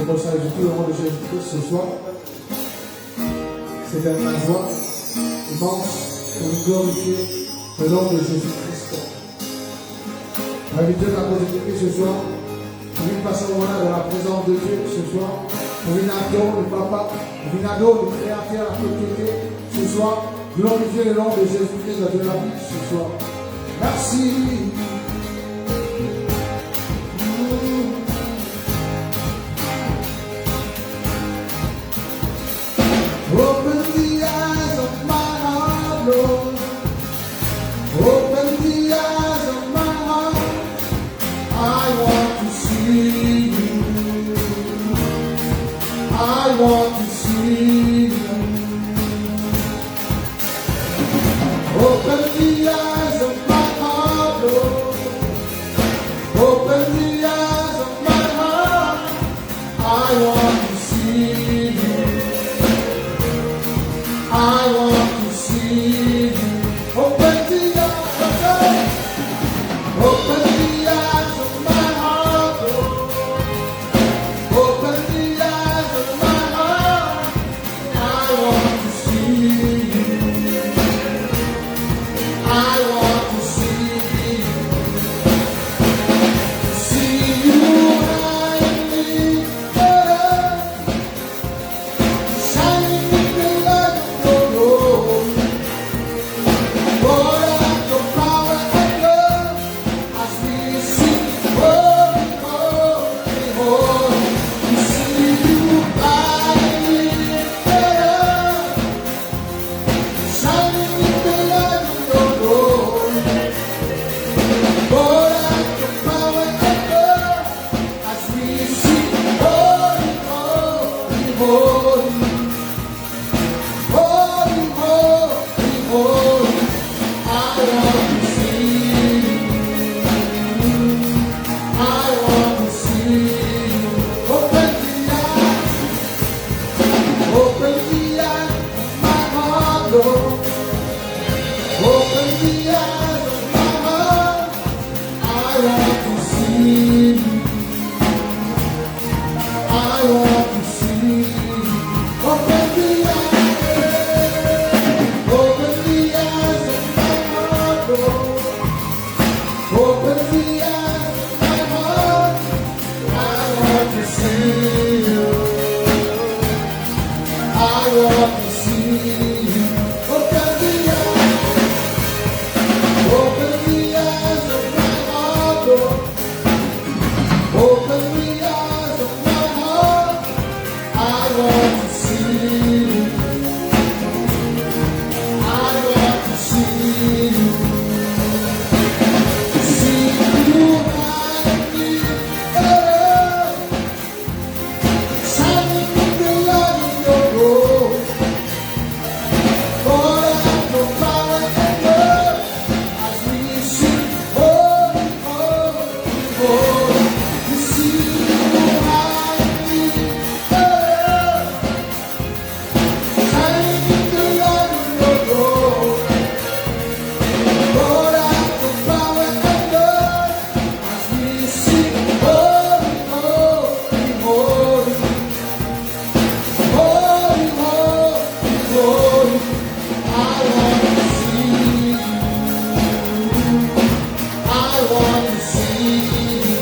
Je pense à ajouter au nom de Jésus-Christ ce soir. C'est un ma joie immense pour nous glorifier le nom de Jésus-Christ. Invitez la positivité ce soir. Pour une passer au moment dans la présence de Dieu ce soir. Pour une adoration de Papa. Pour une adoration de Créateur à côté ce soir. Glorifier le nom de Jésus-Christ dans la vie ce soir. Merci. Open the eyes of my heart, Lord. Open the eyes of my heart. I want to see you. I want to see you. want to see you. I want to see you. Open the eyes of my heart, Lord. Open the eyes of my heart. I want to see you. I want to see you. Open the eyes of my heart, Lord. Open the eyes of my heart. I want to see you. I want to see you. See you hide me, shining in the light of your glory. Pour out your power and love as we sing, holy, holy, holy. We see you hide me, shining in the light of your glory. Pour out your power and love as we sing, holy, holy, holy. Holy, holy, holy. I want to see you. I want to see you.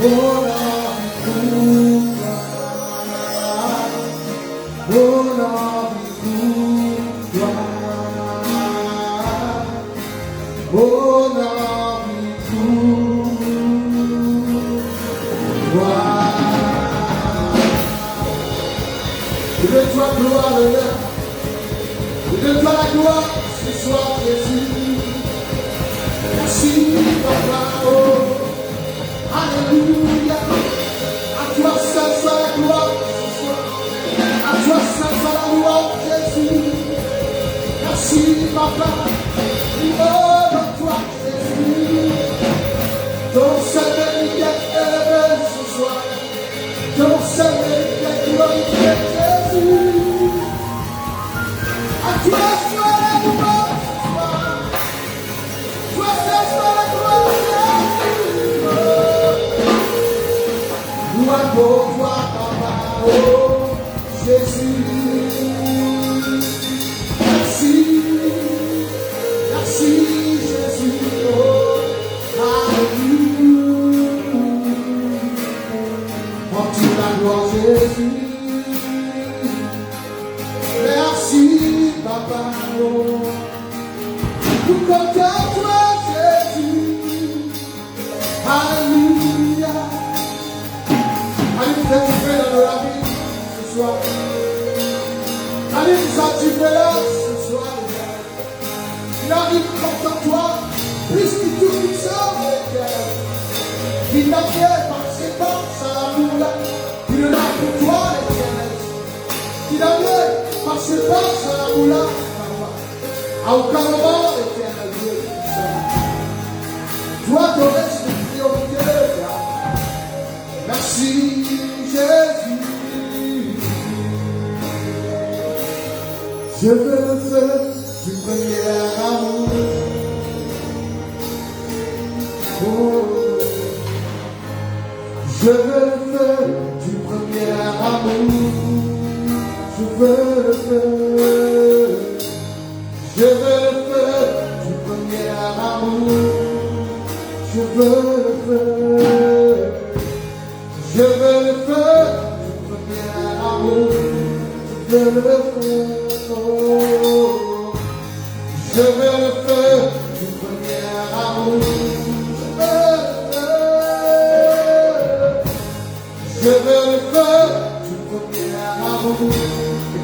Et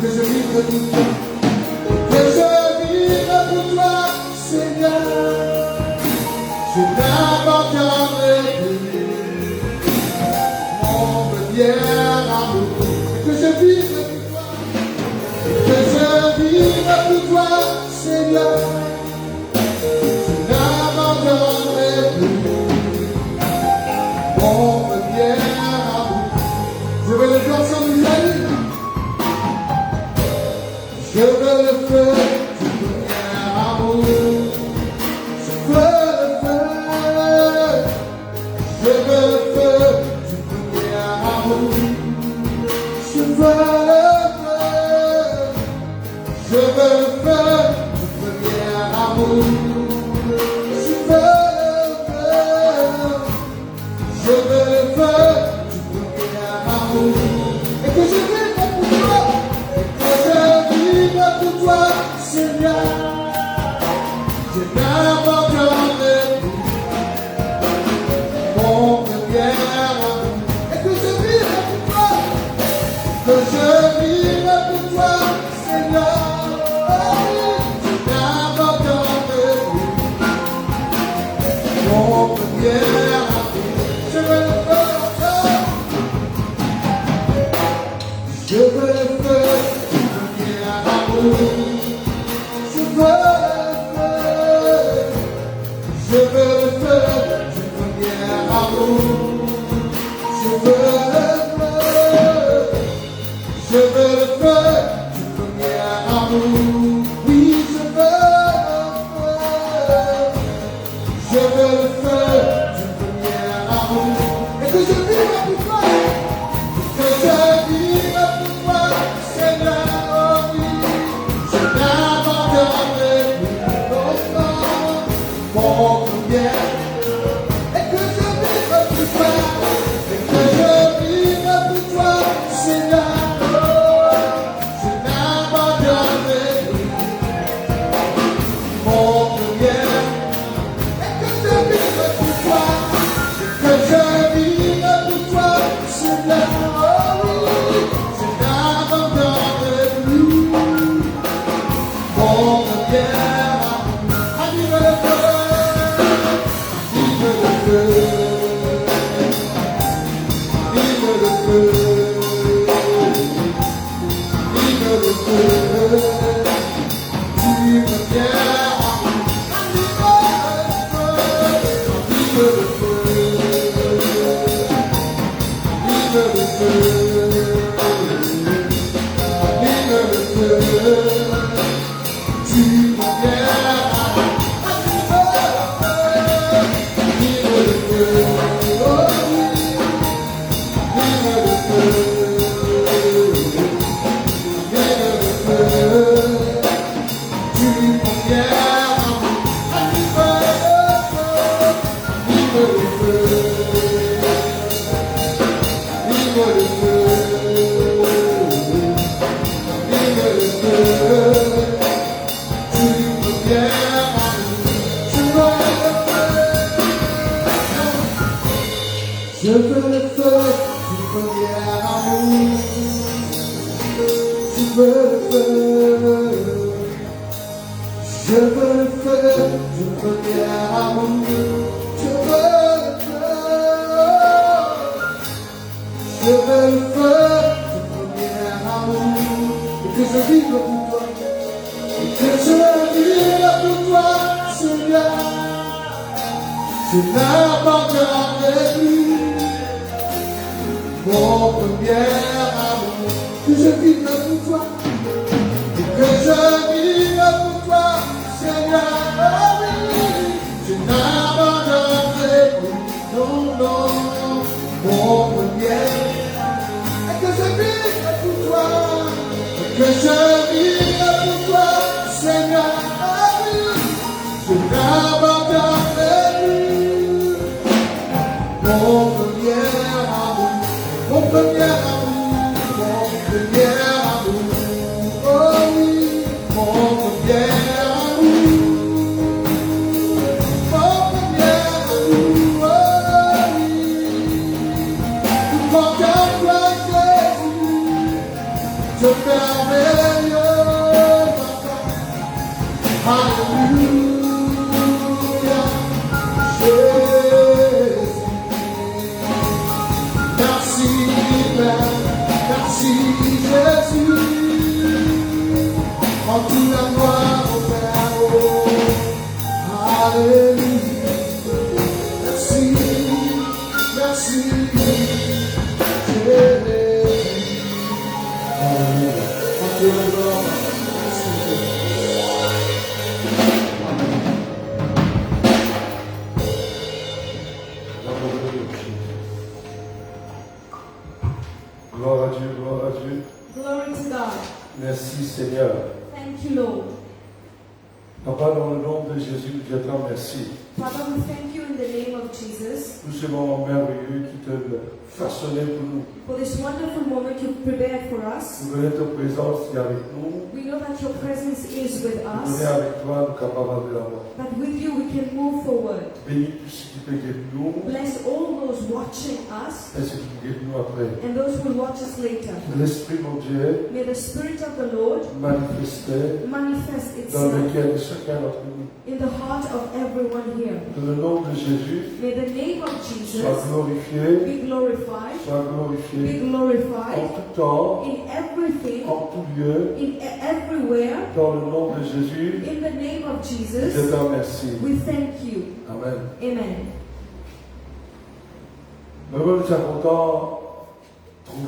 que je vive pour toi. Je veux le feu du premier amour. Je veux le feu. Je veux le feu du premier amour. Je veux le feu. Je veux le feu du premier amour. Et que je vive pour toi. Et que je vive pour toi, Seigneur. Je n'abandonnerai plus mon premier amour. Que je vive pour toi. Et que je vive pour toi, Seigneur. Oh oui, je n'abandonnerai plus, non, non, mon premier. Et que je vive pour toi. Et que je vive pour toi, Seigneur. Oh oui, je n'abandonnerai plus mon premier amour. Mon premier amour, mon premier amour, oh oui, mon premier amour, mon premier amour, oh oui, tout contemple Jésus, je merveilleux ma alléluia, Jésus. Merci Jésus, en tout la gloire au Père, oh, alléluia. Merci Jésus, alléluia. En tout la gloire, merci Gloire à Dieu, gloire à Dieu. Glory to God. Merci Seigneur. Thank you, Lord. Papa, dans le nom de Jésus, je te remercie. Father, we thank you in the name of Jesus Tous ces moments merveilleux qui te façonnaient pour nous. for this wonderful moment you've prepared for us. Nous connaissons ta présence qui est avec nous. We know that your presence is with Nous us, est avec toi, nous capables de l'avoir. that with you we can move forward. Bénis tous ceux qui te guettent nous, Bless all those watching us et ceux qui nous guettent nous après. and those who will watch us later. Que l'Esprit, mon Dieu, May the Spirit of the Lord manifesté manifest dans itself lequel chacun d'entre nous. in the heart of everyone here. Que le nom de Jésus May the name of soit Jesus glorifié, be glorified, soit be glorifié en glorified tout temps, in everything, en tout lieu, everywhere. dans le nom de Jésus. In the name of Je Jesus, te remercie. we thank you. Amen. Amen. Nous sommes contents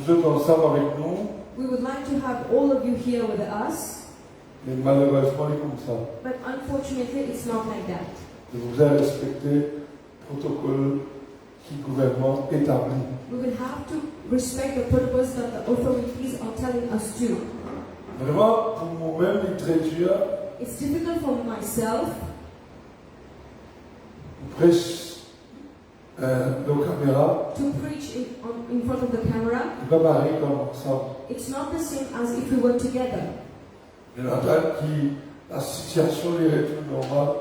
de trouver ensemble avec nous, We would like to have all of you here with us, mais malheureusement, il est comme ça. but unfortunately it's not like that. Je vous ai respecté le protocole qui le gouvernement établit. We will have to respect the purpose that the authorities are telling us to. Vraiment, pour moi-même, il est très dur. It's difficult for myself Je prêche nos caméras. to preach in front of the camera. C'est pas pareil comme ça. It's not the same as if we were together. Mais la situation est retournée normale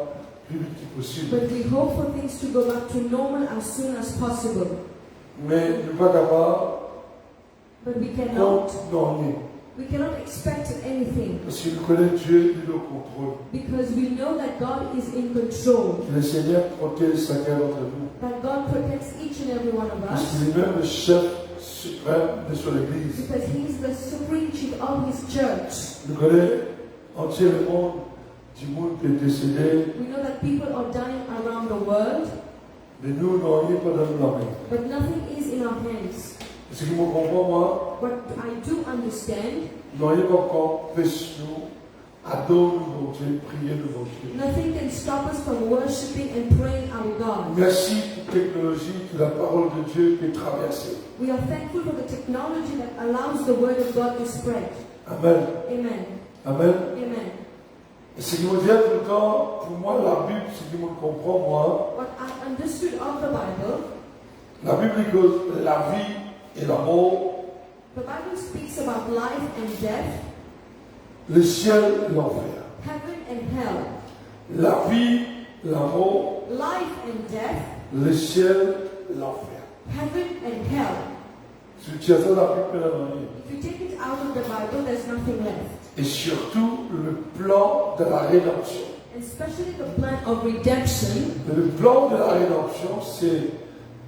le plus vite possible. But we hope for things to go back to normal as soon as possible. Mais nous ne sommes pas capables But we de cannot. continuer. We cannot expect anything Parce que nous connaissons Dieu, il est au contrôle. because we know that God is in control. Que le Seigneur protège chacun d'entre nous. That God protects each and every one of Parce us qu'il est même le chef suprême de son Église. because He is the supreme chief of His church. Nous connaissons entièrement du monde qui est décédé, We know that people are dying around the world, mais nous n'aurions pas donné la main. but nothing is in our hands. Ce qui me comprend, moi, What I do understand, nous n'aurions pas encore empêché nous, adorer nos Dieu, prier nos Dieu. nothing can stop us from worshiping and praying our God. Merci pour la technologie, pour la parole de Dieu qui est traversée. We are thankful for the technology that allows the word of God to spread. Amen. Amen. Amen. Amen. Et ce qui me vient tout le temps, pour moi, la Bible, ce qui me comprend, moi, What I understood of the Bible, la Bible dit que la vie et la mort, the Bible speaks about life and death. le ciel, l'enfer, heaven and hell, la vie, la mort, life and death, le ciel, l'enfer. heaven and hell. Si tu as ça dans la Bible, là, non. If you take it out of the Bible, there's nothing left. Et surtout le plan de la rédemption. And especially the plan of redemption. Le plan de la rédemption, c'est le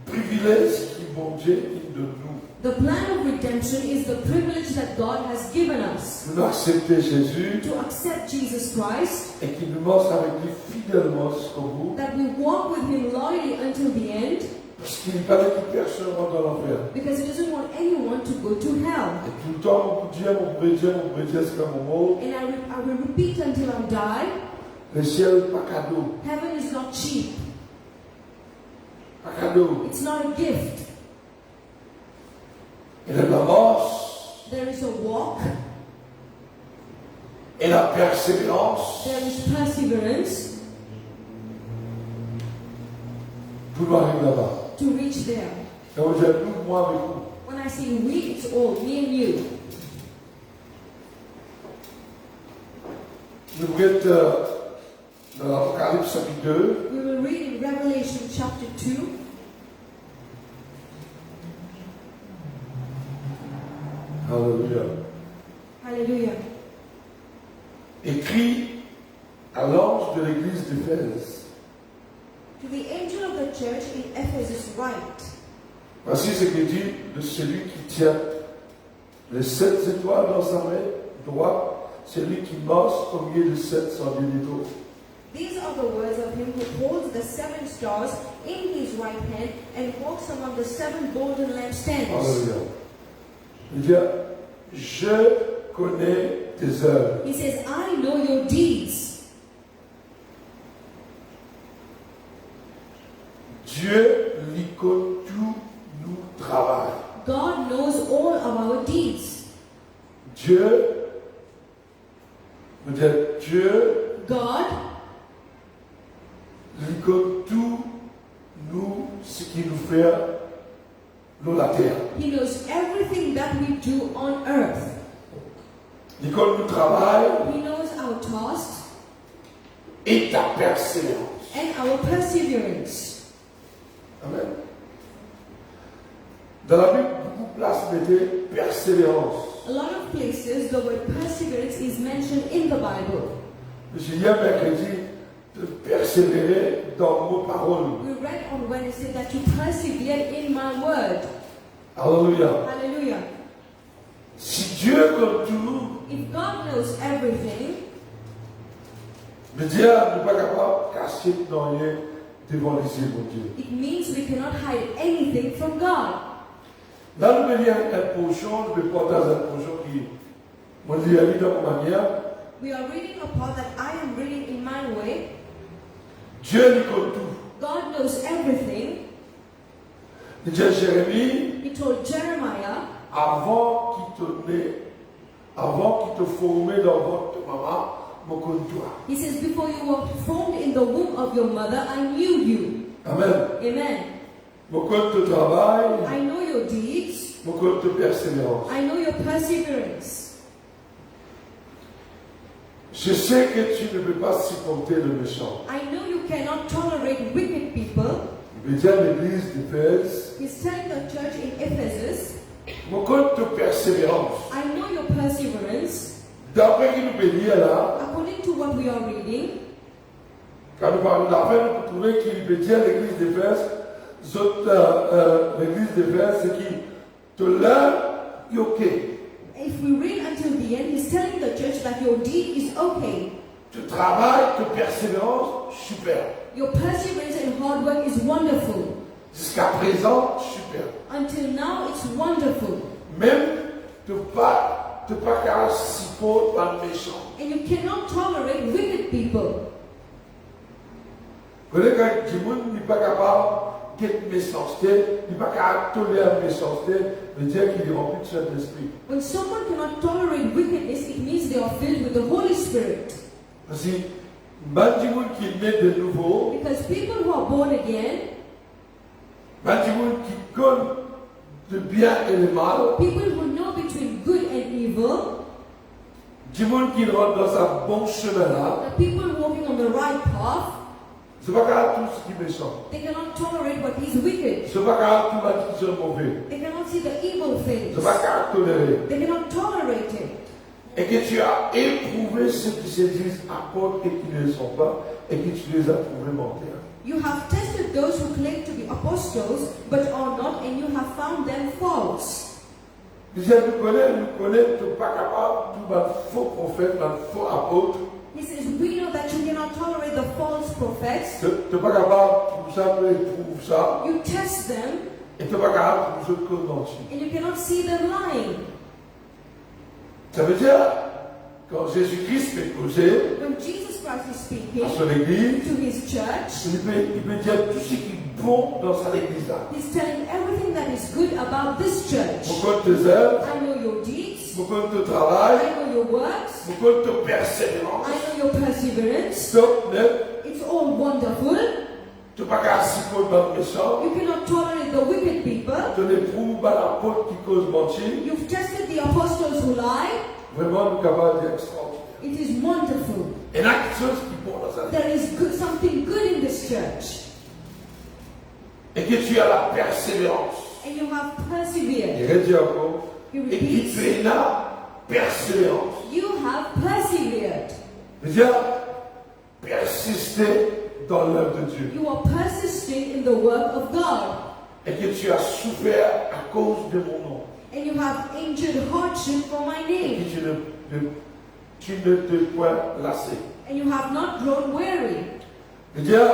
privilège qui bon Dieu donne nous. The plan of redemption is the privilege that God has given us Nous accepter Jésus to accept Jesus Christ, et qu'il nous marche avec lui fidèlement jusqu'au bout. that we walk with Him loyally until the end, Parce qu'il ne fallait que personne rentre dans l'enfer. because He doesn't want anyone to go to hell. Et tout le temps, mon Dieu, c'est comme un mot. And I will repeat until I die, Le ciel, pas cadeau. heaven is not cheap. Pas cadeau. It's not a gift. Et la marche, There is a walk, et la persévérance there is perseverance pour arriver là-bas. to reach there. Et on dit, nous, moi avec vous. When I say we, it's all, me and you. Nous regardons dans l'Apocalypse chapitre 2. We will read in Revelation chapter 2. Alléluia. Hallelujah. Écrit à l'ange de l'église d'Éphèse. To the angel of the church in Ephesus write, Voici ce que dit de celui qui tient les 7 étoiles dans sa main droite, celui qui marche au milieu de 7 chandeliers d'eau. these are the words of him who holds the 7 stars in his right hand and walks among the 7 golden lampstands. Alléluia. Il dit, je connais tes œuvres. He says, I know your deeds. Dieu lui connaît tout nous travail. God knows all of our deeds. Dieu, veut dire Dieu God lui connaît tout nous ce qui nous fait nous la terre. He knows everything that we do on earth. Il connaît nous travail He knows our tasks et ta persévérance. and our perseverance. Amen. Dans la Bible, beaucoup de places mettez persévérance. A lot of places the word perseverance is mentioned in the Bible. J'ai hier mercredi de persévérer dans vos paroles. We read on Wednesday that you persevere in my word. Alléluia. Hallelujah. Si Dieu connaît tout, If God knows everything, mais Dieu n'est pas capable de cacher dans rien devant les yeux de Dieu. it means we cannot hide anything from God. Là, nous venons à un portion, nous venons partager un portion qui, moi, je l'ai lu de ma manière. We are reading a part that I am reading in my way. Dieu lui connaît tout. God knows everything. Il dit à Jérémie, He told Jeremiah, avant qu'il te naisse, avant qu'il te formé dans votre maman, me connais toi. he says, before you were formed in the womb of your mother, I knew you. Amen. Amen. Me connais ton travail, I know your deeds. me connais ta persévérance. I know your perseverance. Je sais que tu ne peux pas supporter le méchant. I know you cannot tolerate wicked people. Il dit à l'église d'Éphèse, He's telling the church in Ephesus, me connais ta persévérance. I know your perseverance. D'après qu'il nous peut lire là, According to what we are reading, quand nous parlons d'affaires, nous pouvons trouver qu'il peut dire à l'église d'Éphèse, l'église d'Éphèse, c'est qui te l'a, il est ok. if we read until the end, he's telling the church that your deed is okay. Tu travailles, ta persévérance, super. Your perseverance and hard work is wonderful. Jusqu'à présent, super. Until now, it's wonderful. Même tu pas qu'à supporter par le méchant. And you cannot tolerate wicked people. Vous voyez, quand Jimoun n'est pas capable d'être méchanceté, il n'est pas capable de tolérer la méchanceté, veut dire qu'il est rempli de Saint-Esprit. When someone cannot tolerate wickedness, it means they are filled with the Holy Spirit. Parce que, même Jimoun qui est né de nouveau, Because people who are born again, même Jimoun qui connaît le bien et le mal, people who know between good and evil, Du monde qui rentre dans un bon chemin là, The people walking on the right path, c'est pas grave tout ce qui est méchant. they cannot tolerate what is wicked. C'est pas grave tout ce qui est mauvais. They cannot see the evil things. C'est pas grave tolérer. They cannot tolerate it. Et que tu as éprouvé ceux qui se disent apôtres et qui ne le sont pas, et que tu les as trouvés mentir. You have tested those who claim to be apostles but are not, and you have found them false. Nous connaissons, tu n'es pas capable, tout un faux prophète, un faux apôtre. He says, we know that you cannot tolerate the false prophets. Tu n'es pas capable, tout ça, tu éprouves ça, You test them, et tu n'es pas capable, tout ce que mentir. and you cannot see them lying. Ça veut dire, quand Jésus-Christ fait causer When Jesus Christ is à speaking son église, to his church, il peut dire tout ce qui est bon dans sa église là. he's telling everything that is good about this church. Beaucoup de tes œuvres, I know your deeds, beaucoup de ton travail, I know your works, beaucoup de ton persévérance. I know your perseverance. Donc, It's all wonderful. tu n'es pas capable de supporter le méchant. You cannot tolerate the wicked people. Tu n'éprouves pas l'apôtre qui cause mentir. You've tested the apostles who lie. Vraiment, nous sommes capables d'être extraordinaire. It is wonderful. Et il y a quelque chose qui est bon dans sa vie. There is good, something good in this church. Et que tu as la persévérance. And you have persevered. Il redit encore. He Et que repeats, tu es la persévérance. you have persevered. C'est-à-dire, persister dans l'œuvre de Dieu. You are persisting in the work of God. Et que tu as souffert à cause de mon nom. And you have endured hardship for my Et name. que tu ne te point lassé. And you have not grown weary. C'est-à-dire,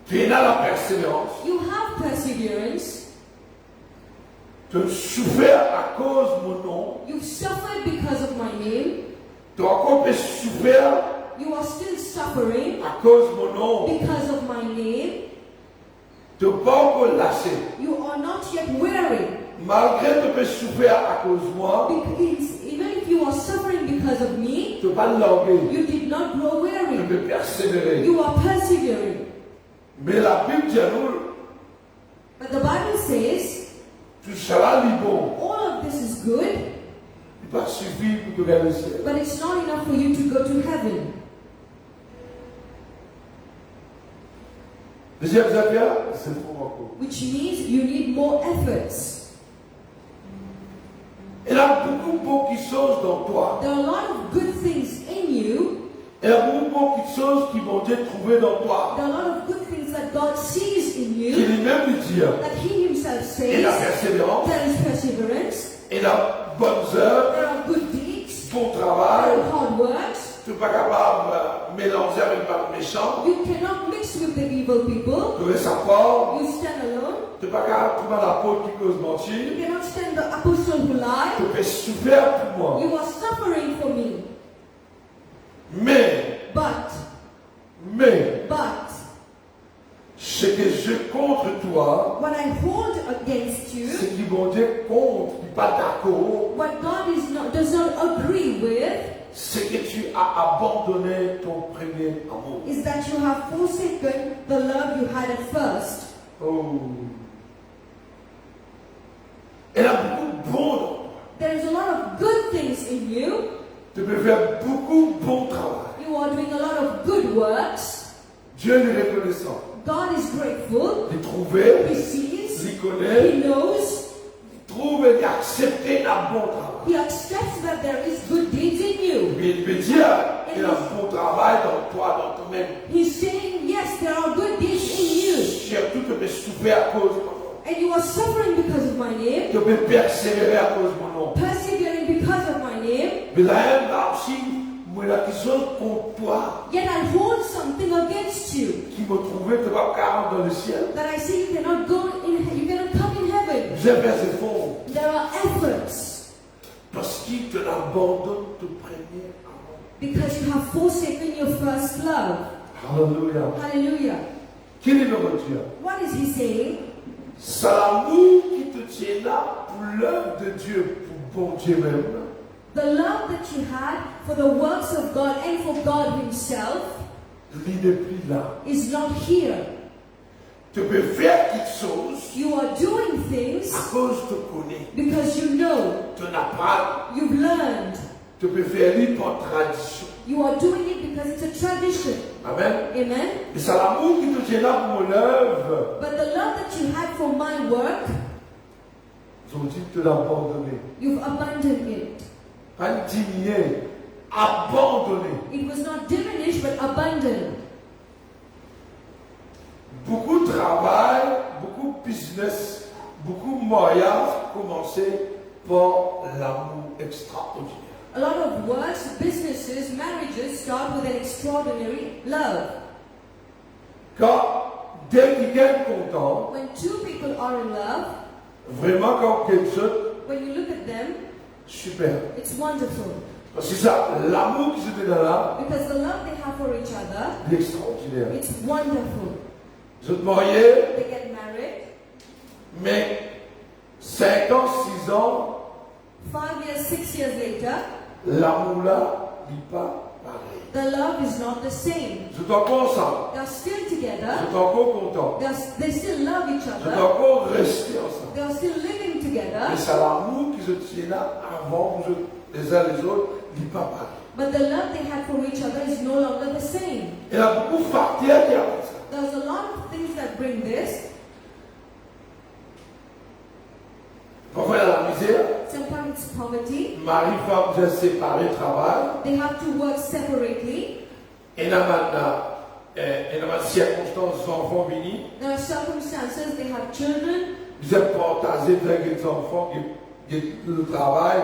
tu es là la persévérance. You have perseverance. Tu as souffert à cause de mon nom. You've suffered because of my name. Tu as encore souffert You are still suffering à cause de mon nom. because of my name. Tu n'es pas encore lâché. You are not yet weary. Malgré que tu peux souffrir à cause de moi, Because even if you are suffering because of me, tu ne peux pas languer. you did not grow Tu weary. peux persévérer. You are persevering. Mais la Bible dit à nous, But the Bible says, tout cela est bon. all of this is good, Il va suffire pour te gagner le ciel. but it's not enough for you to go to heaven. Deuxième affaire, c'est pour encore. Which means you need more efforts. Il y a beaucoup de choses dans toi. There are a lot of good things in you. Il y a beaucoup de choses qui vont être trouvées dans toi. There are a lot of good things that God sees in Il you. est même lui dire, That He Himself et la says, persévérance, there is perseverance, et la bonne œuvre, there are good deeds, ton there travail. are hard works. Tu n'es pas capable de mélanger avec le méchant. You cannot mix with the evil people. Tu restes à fort. You stand alone. Tu n'es pas capable de trouver l'apôtre qui cause mentir. You cannot stand the apostle who Tu lie. peux souffrir pour moi. You are suffering for me. Mais, But, ce que je contre toi, what I hold against you, ce qui vont dire contre, qui n'est pas d'accord, what God does not agree with, c'est que tu as abandonné ton premier amour. is that you have forsaken the love you had at first. Oh. Elle a beaucoup de bon dans toi. There is a lot of good things in you. Tu peux faire beaucoup de bon travail. You are doing a lot of good works. Dieu est reconnaissant. God is grateful. Il trouver, He sees. il connaît, He knows. il trouve et accepter un bon travail. He accepts that there is good deeds in you. Mais il peut dire, il y a un bon travail dans toi, dans toi-même. He's saying, yes, there are good deeds in you. Surtout, tu peux souffrir à cause de mon nom. And you are suffering because of my name. Tu peux persévérer à cause de mon nom. Persevering because of my name. Mais la haine là aussi, moi, la question contre toi, Yet I hold something against you. qui m'a trouvé, tu vas carrément dans le ciel. That I say you cannot go in, you cannot come in heaven. J'ai fait ces fonds. There are efforts. Parce qu'il te abandonne ton premier amour. Because you have forsaken your first love. Alléluia. Hallelujah. Quel est le Dieu? What is he saying? C'est l'amour qui te tient là pour l'œuvre de Dieu, pour bon Dieu même. The love that you had for the works of God and for God Himself Il n'est plus là. is not here. Tu peux faire quelque chose You are doing things à cause tu connais. because you know, Tu n'as pas. you've learned. Tu peux faire ça par tradition. You are doing it because it's a tradition. Amen. Amen. Et c'est l'amour qui te tient là pour mon œuvre. But the love that you had for my work, Aujourd'hui, tu l'as abandonné. you've abandoned it. Pas diminué, abandonné. It was not diminished but abandoned. Beaucoup de travail, beaucoup de business, beaucoup de moyens commencé par l'amour extraordinaire. A lot of works, businesses, marriages start with an extraordinary love. Quand dès qu'ils sont contents, When two people are in love, vraiment quand quelqu'un, when you look at them, super. it's wonderful. Parce que ça, l'amour qui se donne là, Because the love they have for each other, c'est extraordinaire. it's wonderful. Je te mariais, They get married, mais 5 ans, 6 ans, 5 years, 6 years later, l'amour là, n'est pas pareil. the love is not the same. Je suis encore ensemble. They are still Je together, suis encore content. they still love each Je dois other, encore rester ensemble. they are still living together, Mais c'est l'amour qui se tient là avant les uns les autres, n'est pas pareil. but the love they had for each other is no longer the same. Il y a beaucoup de facteurs qui amènent ça. There's a lot of things that bring this. Parfois, il y a la misère. Sometimes it's poverty. Mari, femme, j'ai séparé travail. They have to work separately. Et il y a maintenant circonstances, enfants venus. There are circumstances, they have children. Vous êtes partagé avec les enfants, qui le travail,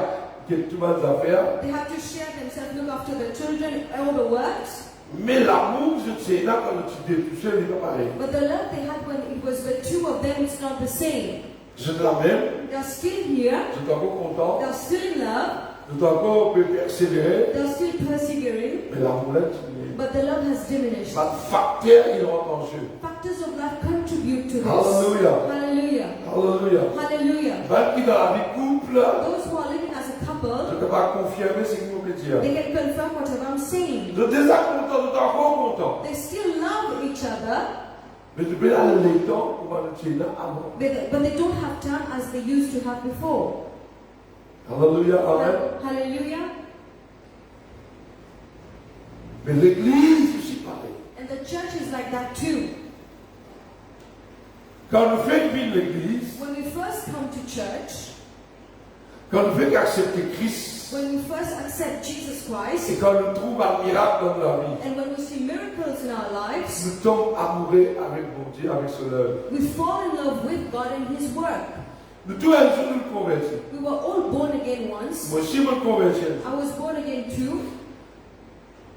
qui tout le monde affaires. They have to share themselves, look after the children, all the works. Mais l'amour, je sais là, quand tu es tout seul, il n'est pas pareil. But the love they had when it was the two of them, it's not the same. Je te l'amène, They are still here. je suis encore content, They are still in love. je dois encore persévérer, They are still persevering. mais l'amour là, tu But the love has diminished. pas de facteur, il rentre en jeu. Factors of life contribute to this. Hallelujah. Hallelujah. Alléluia. Hallelujah. Même qui dans la vie couple, Those who are living as a je couple, ne peux pas confirmer ce que vous me dire. they can confirm whatever I'm saying. Je suis déjà content, je suis encore content. They still love each other, Mais tu peux aller le temps pour le tien avant. but they don't have time as they used to have before. Alléluia, amen. Hallelujah. Mais l'église aussi pareil. And the church is like that too. Quand nous faisons vivre l'église, When we first come to church, quand nous faisons accepter Christ, when we first accept Jesus et Christ, quand nous trouvons un miracle dans la vie, and when we see miracles in our lives, nous tombons amoureux avec mon Dieu, avec son œuvre. we fall in love with God and His work. Nous tous un jour nous convertis. We were all born again once. Moi aussi, je me convertis. I was born again too.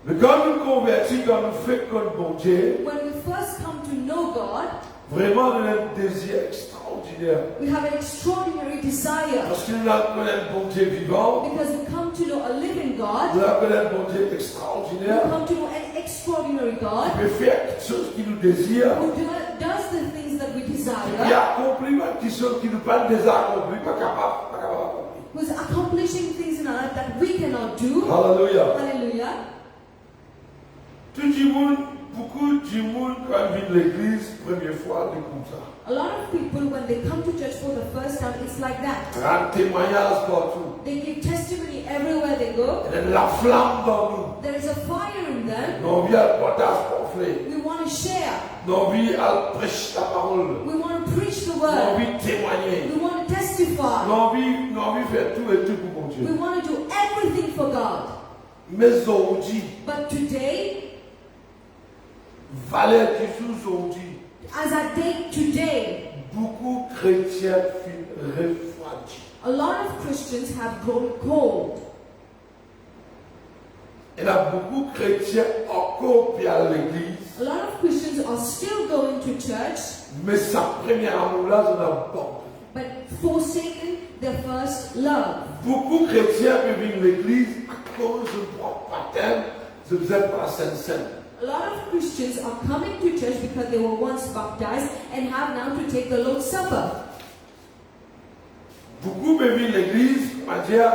Mais quand nous convertis, quand nous faisons comme bon Dieu, When we first come to know God, vraiment nous avons un désir extraordinaire. we have an extraordinary desire Parce que nous avons un bon Dieu vivant, because we come to know a living God. nous avons un bon Dieu We extraordinaire, come to know an extraordinary God qui peut faire quelque chose qui nous désire, who does the things that we qui desire, a accompli quelque chose qui nous pas déjà accompli, pas capable d'accomplir. who's accomplishing things in our life that we cannot do. Alléluia. Hallelujah. Tout le monde, beaucoup de monde, quand ils viennent à l'église, première fois, ils comme ça. A lot of people, when they come to church for the first time, it's like that. Un témoignage partout. They give testimony everywhere they go. Il y a la flamme dans nous. There is a fire in them. Nous avons envie à partager pamphlet. We want to share. Nous avons envie à prêcher la parole. We want to preach the Nous avons word. envie de témoigner. We want to testify. Nous avons envie de faire tout et tout pour mon We Dieu. want to do everything for God. Mais aujourd'hui, But today, valeur qui aujourd'hui, as at date today, beaucoup de chrétiens finissent refroidis. a lot of Christians have grown cold. Il y a beaucoup de chrétiens encore qui à l'église, A lot of Christians are still going to church, mais sa première amour-là, c'est la banque. but forsaken their first love. Beaucoup de chrétiens peuvent venir à l'église à cause de leur baptême, je vous aime pas Sainte-Sainte. A lot of Christians are coming to church because they were once baptized and have now to take the Lord's Supper. Beaucoup peuvent venir à l'église, on va dire,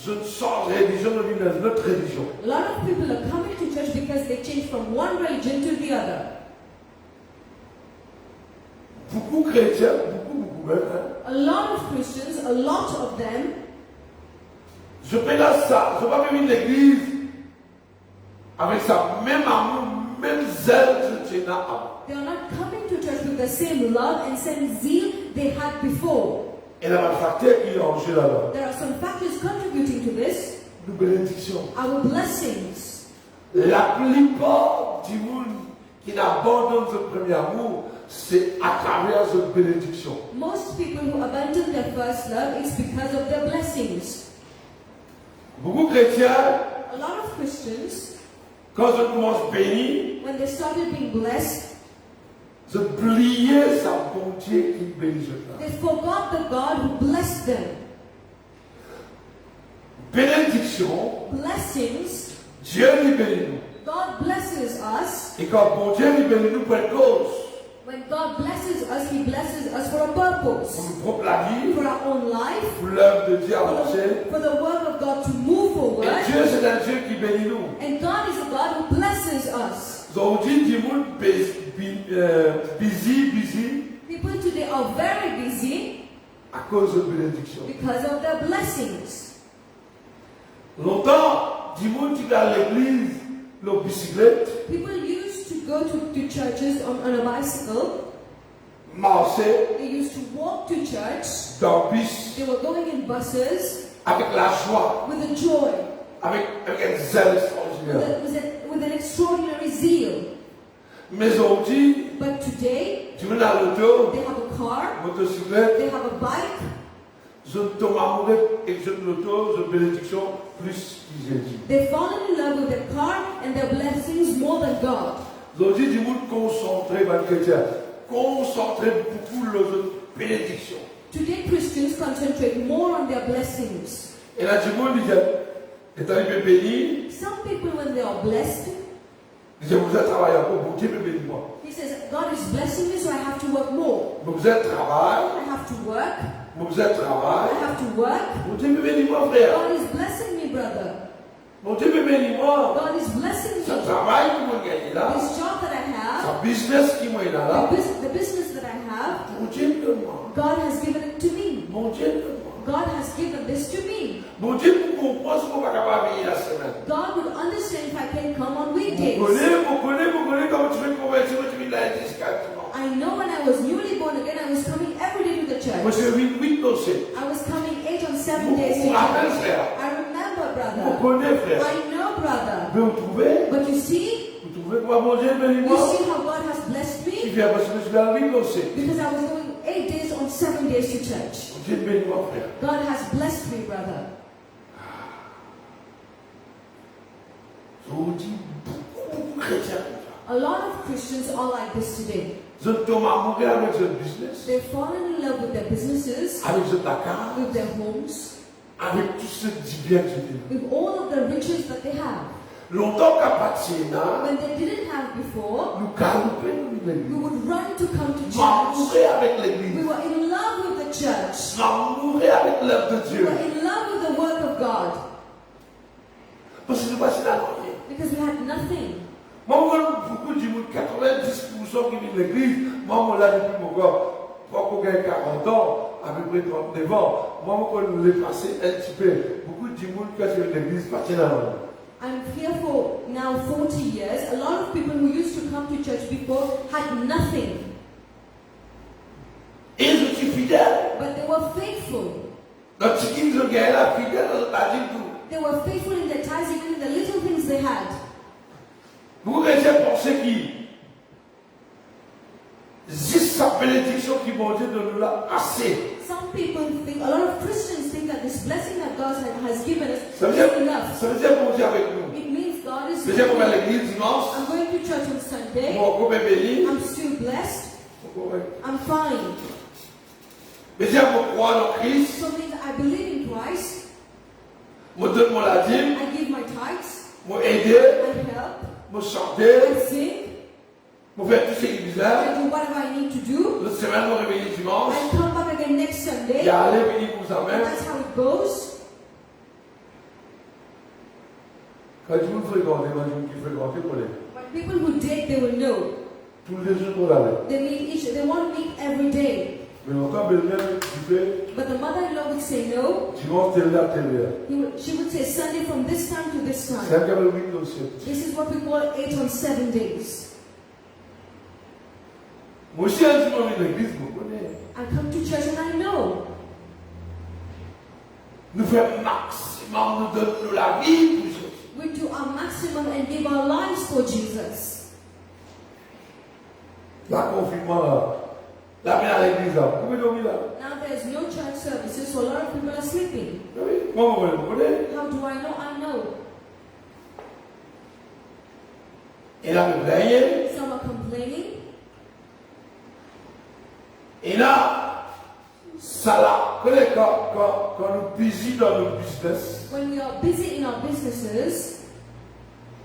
je ne change de religion, je viens dans une autre religion. A lot of people are coming to church because they change from one religion to the other. Beaucoup de chrétiens, beaucoup même, hein, A lot of Christians, a lot of them, Je pénale ça. Je ne vais pas venir l'église avec ça même amour, même zèle que tu as avant. They are not coming to church with the same love and same zeal they had before. Et il y a un facteur qui est en jeu là-bas. There are some factors contributing to this. Nous bénédictions. Our blessings. La plupart du monde qui abandonne ce premier amour, c'est à travers cette bénédiction. Most people who abandon their first love is because of their blessings. Beaucoup de chrétiens, A lot of Christians, quand ils commencent bénis, when they started being blessed, ils oubliaient sa bonté qui bénit ce they forgot the God who blessed them. bénédiction, Blessings, Dieu lui bénit nous. God blesses us. Et quand bon Dieu lui bénit nous pour une cause, When God blesses us, He blesses us for a purpose. pour nous propre la vie, For our own life, pour l'œuvre de Dieu avancer. for the work of God to move forward. Et Dieu, c'est un Dieu qui bénit nous. And God is a God who blesses us. Aujourd'hui, du monde busy People today are very busy à cause de bénédiction. because of their blessings. Longtemps, du monde qui va à l'église, le bicyclette, People used to go to churches on a bicycle. marcher They used to walk to church. dans le bus They were going in buses avec la joie, with a joy, avec un zèle extraordinaire. with an extraordinary zeal. Mais aujourd'hui, But today, tu veux dans l'auto, they have a car, motocyclette, they have a bike. je tombe amoureux et je l'auto, je bénédiction plus que Jésus. They've fallen in love with their car and their blessings more than God. Aujourd'hui, du monde concentré, mal chrétien, concentré beaucoup sur la bénédiction. Today, Christians concentrate more on their blessings. Et là, du monde, il dit, est arrivé béni, Some people, when they are blessed, il dit, vous êtes travailleur, bon Dieu me bénit moi. he says, God is blessing me, so I have to work more. Vous êtes travail, I have to work. vous êtes travail, I have to work. bon Dieu me bénit moi, frère. God is blessing me, brother. Bon Dieu me bénit moi. God is blessing Ça me. travail qui m'a gagné là, This job that I have, ça business qui m'a là, the business that I have, bon Dieu me donne moi. God has given it to me. Bon Dieu me donne moi. God has given this to me. Bon Dieu pour comprendre ce qu'on va capable de venir la semaine. God would understand if I can come on weekdays. Vous connaissez comment tu fais convertir, tu viens là jusqu'à tout. I know when I was newly born again, I was coming every day to the Moi, church. je suis 8 dossiers. I was coming 8 on 7 days to Vous rappelez, church. frère. I remember, Vous brother. connaissez, frère. I know, brother. Mais vous trouvez But you see comment mon Dieu bénit how moi. God has blessed Il me? vient parce que je suis à 8 dossiers. Because I was going 8 days on 7 days to church. Mon Dieu bénit moi, frère. God has blessed me, brother. Je vous dis, beaucoup de chrétiens comme ça. A lot of Christians are like this today. Je tombe amoureux avec ce business, They've fallen in love with their businesses, avec ce Dakar, with their homes, avec tout ce qui bien que je dis. with all of the riches that they have. Longtemps qu'à partir là, When they didn't have before, nous galopons we l'église. would run to come to church. M'amourer avec We l'église. were in love with the church. M'amourer avec l'œuvre de We Dieu. were in love with the work of God. Parce que je ne sais pas si Because we had nothing. moi, je vois beaucoup de monde, 90% qui viennent de l'église. Moi, je l'ai depuis mon gars, pas qu'on gagne 40 ans, à peu près 39 ans. Moi, je l'ai passé un petit peu. Beaucoup de monde qui viennent de l'église, pas dans la I'm here for now 40 years. A lot of people who used to come to church before had nothing. Et je suis fidèle. But they were faithful. Dans ce qu'ils ont gagné, la fidèle, on dit tout. They were faithful in their tithes, even in the little things they had. Vous restez pensez qui juste sa bénédiction qui m'a dit de nous là assez. Some people think, a lot of Christians think that this blessing that God has given us Ça veut is dire, enough. ça veut dire bon Dieu avec nous. It means God is Ça veut dire qu'on va à with me. l'église dimanche, I'm going to church on Sunday. on va béni. I'm still blessed. I'm fine. Mais dire qu'on croit en Christ, So it means I believe in Christ. je donne mon la dîme, I give my tithes. je aider, I help. je chanter, I sing. je faire tout ce qui est bizarre. I do whatever I need to do. La semaine, je réveille dimanche, I come back again next Sunday. il y a aller venir pour ça And même. that's how it goes. Quand tu me fréquentes, moi je me fréquente pour les. But people who date, they will know. Tous les jours pour aller. They want to meet every day. Mais longtemps, belle-mère, tu fais, But the mother-in-law would say no. dimanche, telle heure, telle heure. She would say Sunday from this time to this C'est time. un cas de 8 dans 7. This is what we call 8 on 7 days. Moi aussi, un dimanche, dans l'église, vous connaissez. I come to church and I know. Nous faisons maximum, nous donnons la vie pour Jésus. We do our maximum and give our lives for Jesus. La confinement, là. La vie à l'église, là. Vous pouvez dormir là. Now there's no church services, so a lot of people are sleeping. Oui, moi, vous connaissez. How do I know? I know. Et là, vous voyez. Some are complaining. Et là, ça là, quand nous busy dans nos business, When we are busy in our businesses,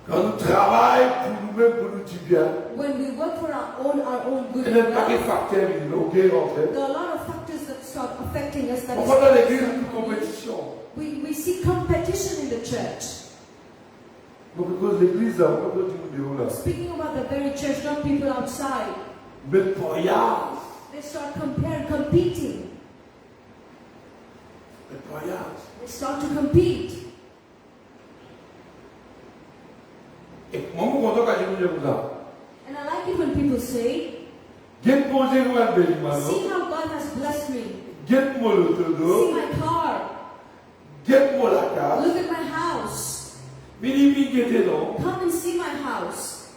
quand nous travaillons pour nous-mêmes, pour nous dire bien, when we work for our own good, il y a there pas de facteurs, il y a rentrer. are a lot of factors that start affecting us. That On va dans l'église is, une compétition. we see competition in the church. Donc, parce que l'église, là, on peut dire nous là. Speaking about the very church, not people outside. Mais pour rien, They start competing. mais pour rien. They start to compete. Et moi, je suis content quand je vous dis ça. And I like it when people say, Get posé nous un bel see how God has blessed me. Get moi le See todo. my car. Get moi la case. Look at my house. Minimi qui était non. Come and see my house.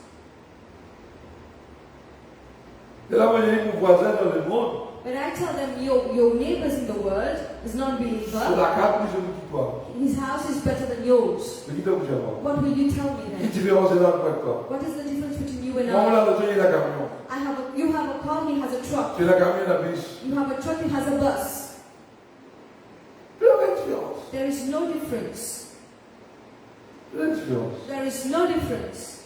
Et là, moi, j'ai mon voisin dans le monde. When I tell them your neighbors in the world is Sur non-believer, la carte, je ne dis pas. his house is better than yours. Je dis que vous avez. What will you tell me Quelle then? différence est là avec toi? What is the difference between you and Moi, on I? a le tenir la camion. You have a car, he has a truck. C'est la camion la biche. You have a truck, he has a bus. Il y a une différence. There is no difference. Il y a une différence. There is no difference.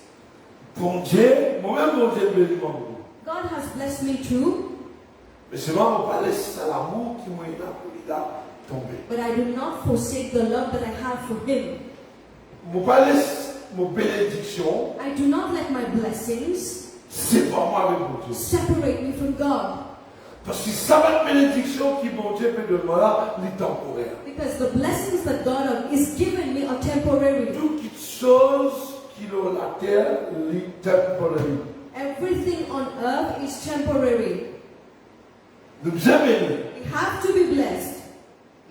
Bon Dieu, moi-même, mon Dieu, béni beaucoup. God has blessed me too, Mais c'est moi, on va laisser l'amour qui m'a aidé pour lui tomber. but I do not forsake the love that I have for him. Je ne pas laisser mon bénédiction I do not let my blessings séparer moi avec mon Dieu. separate me from God. Parce que ça va être bénédiction qui mon Dieu peut donner là, les temporaires. Because the blessings that God is giving me are temporary. Toutes les choses qui ont la terre, les temporaires. Everything on earth is temporary. Nous sommes bénis. We have to be blessed.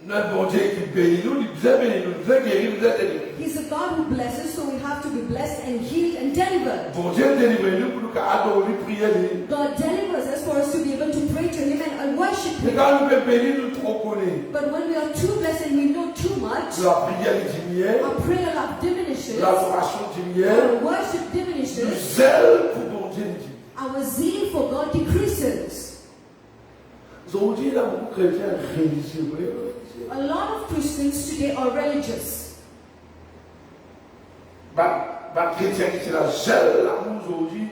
Notre bon Dieu qui bénit nous, nous sommes bénis, nous sommes guéris, nous sommes délivrés. He's a God who blesses, so we have to be blessed and healed and delivered. Bon Dieu délivre nous pour nous adorer, prier. God delivers us for us to be able to pray to Him and worship Mais Him. quand nous pouvons bénir, nous trop connaître. But when we are too blessed and we know too much, La prière diminue, our prayer life diminishes, l'adoration diminue, our worship le diminishes, zèle pour bon Dieu diminue. our zeal for God decreases. Aujourd'hui, là, beaucoup de chrétiens religieux, vous voyez, A lot of Christians today are religious. bah, chrétien qui c'est la zèle, l'amour aujourd'hui,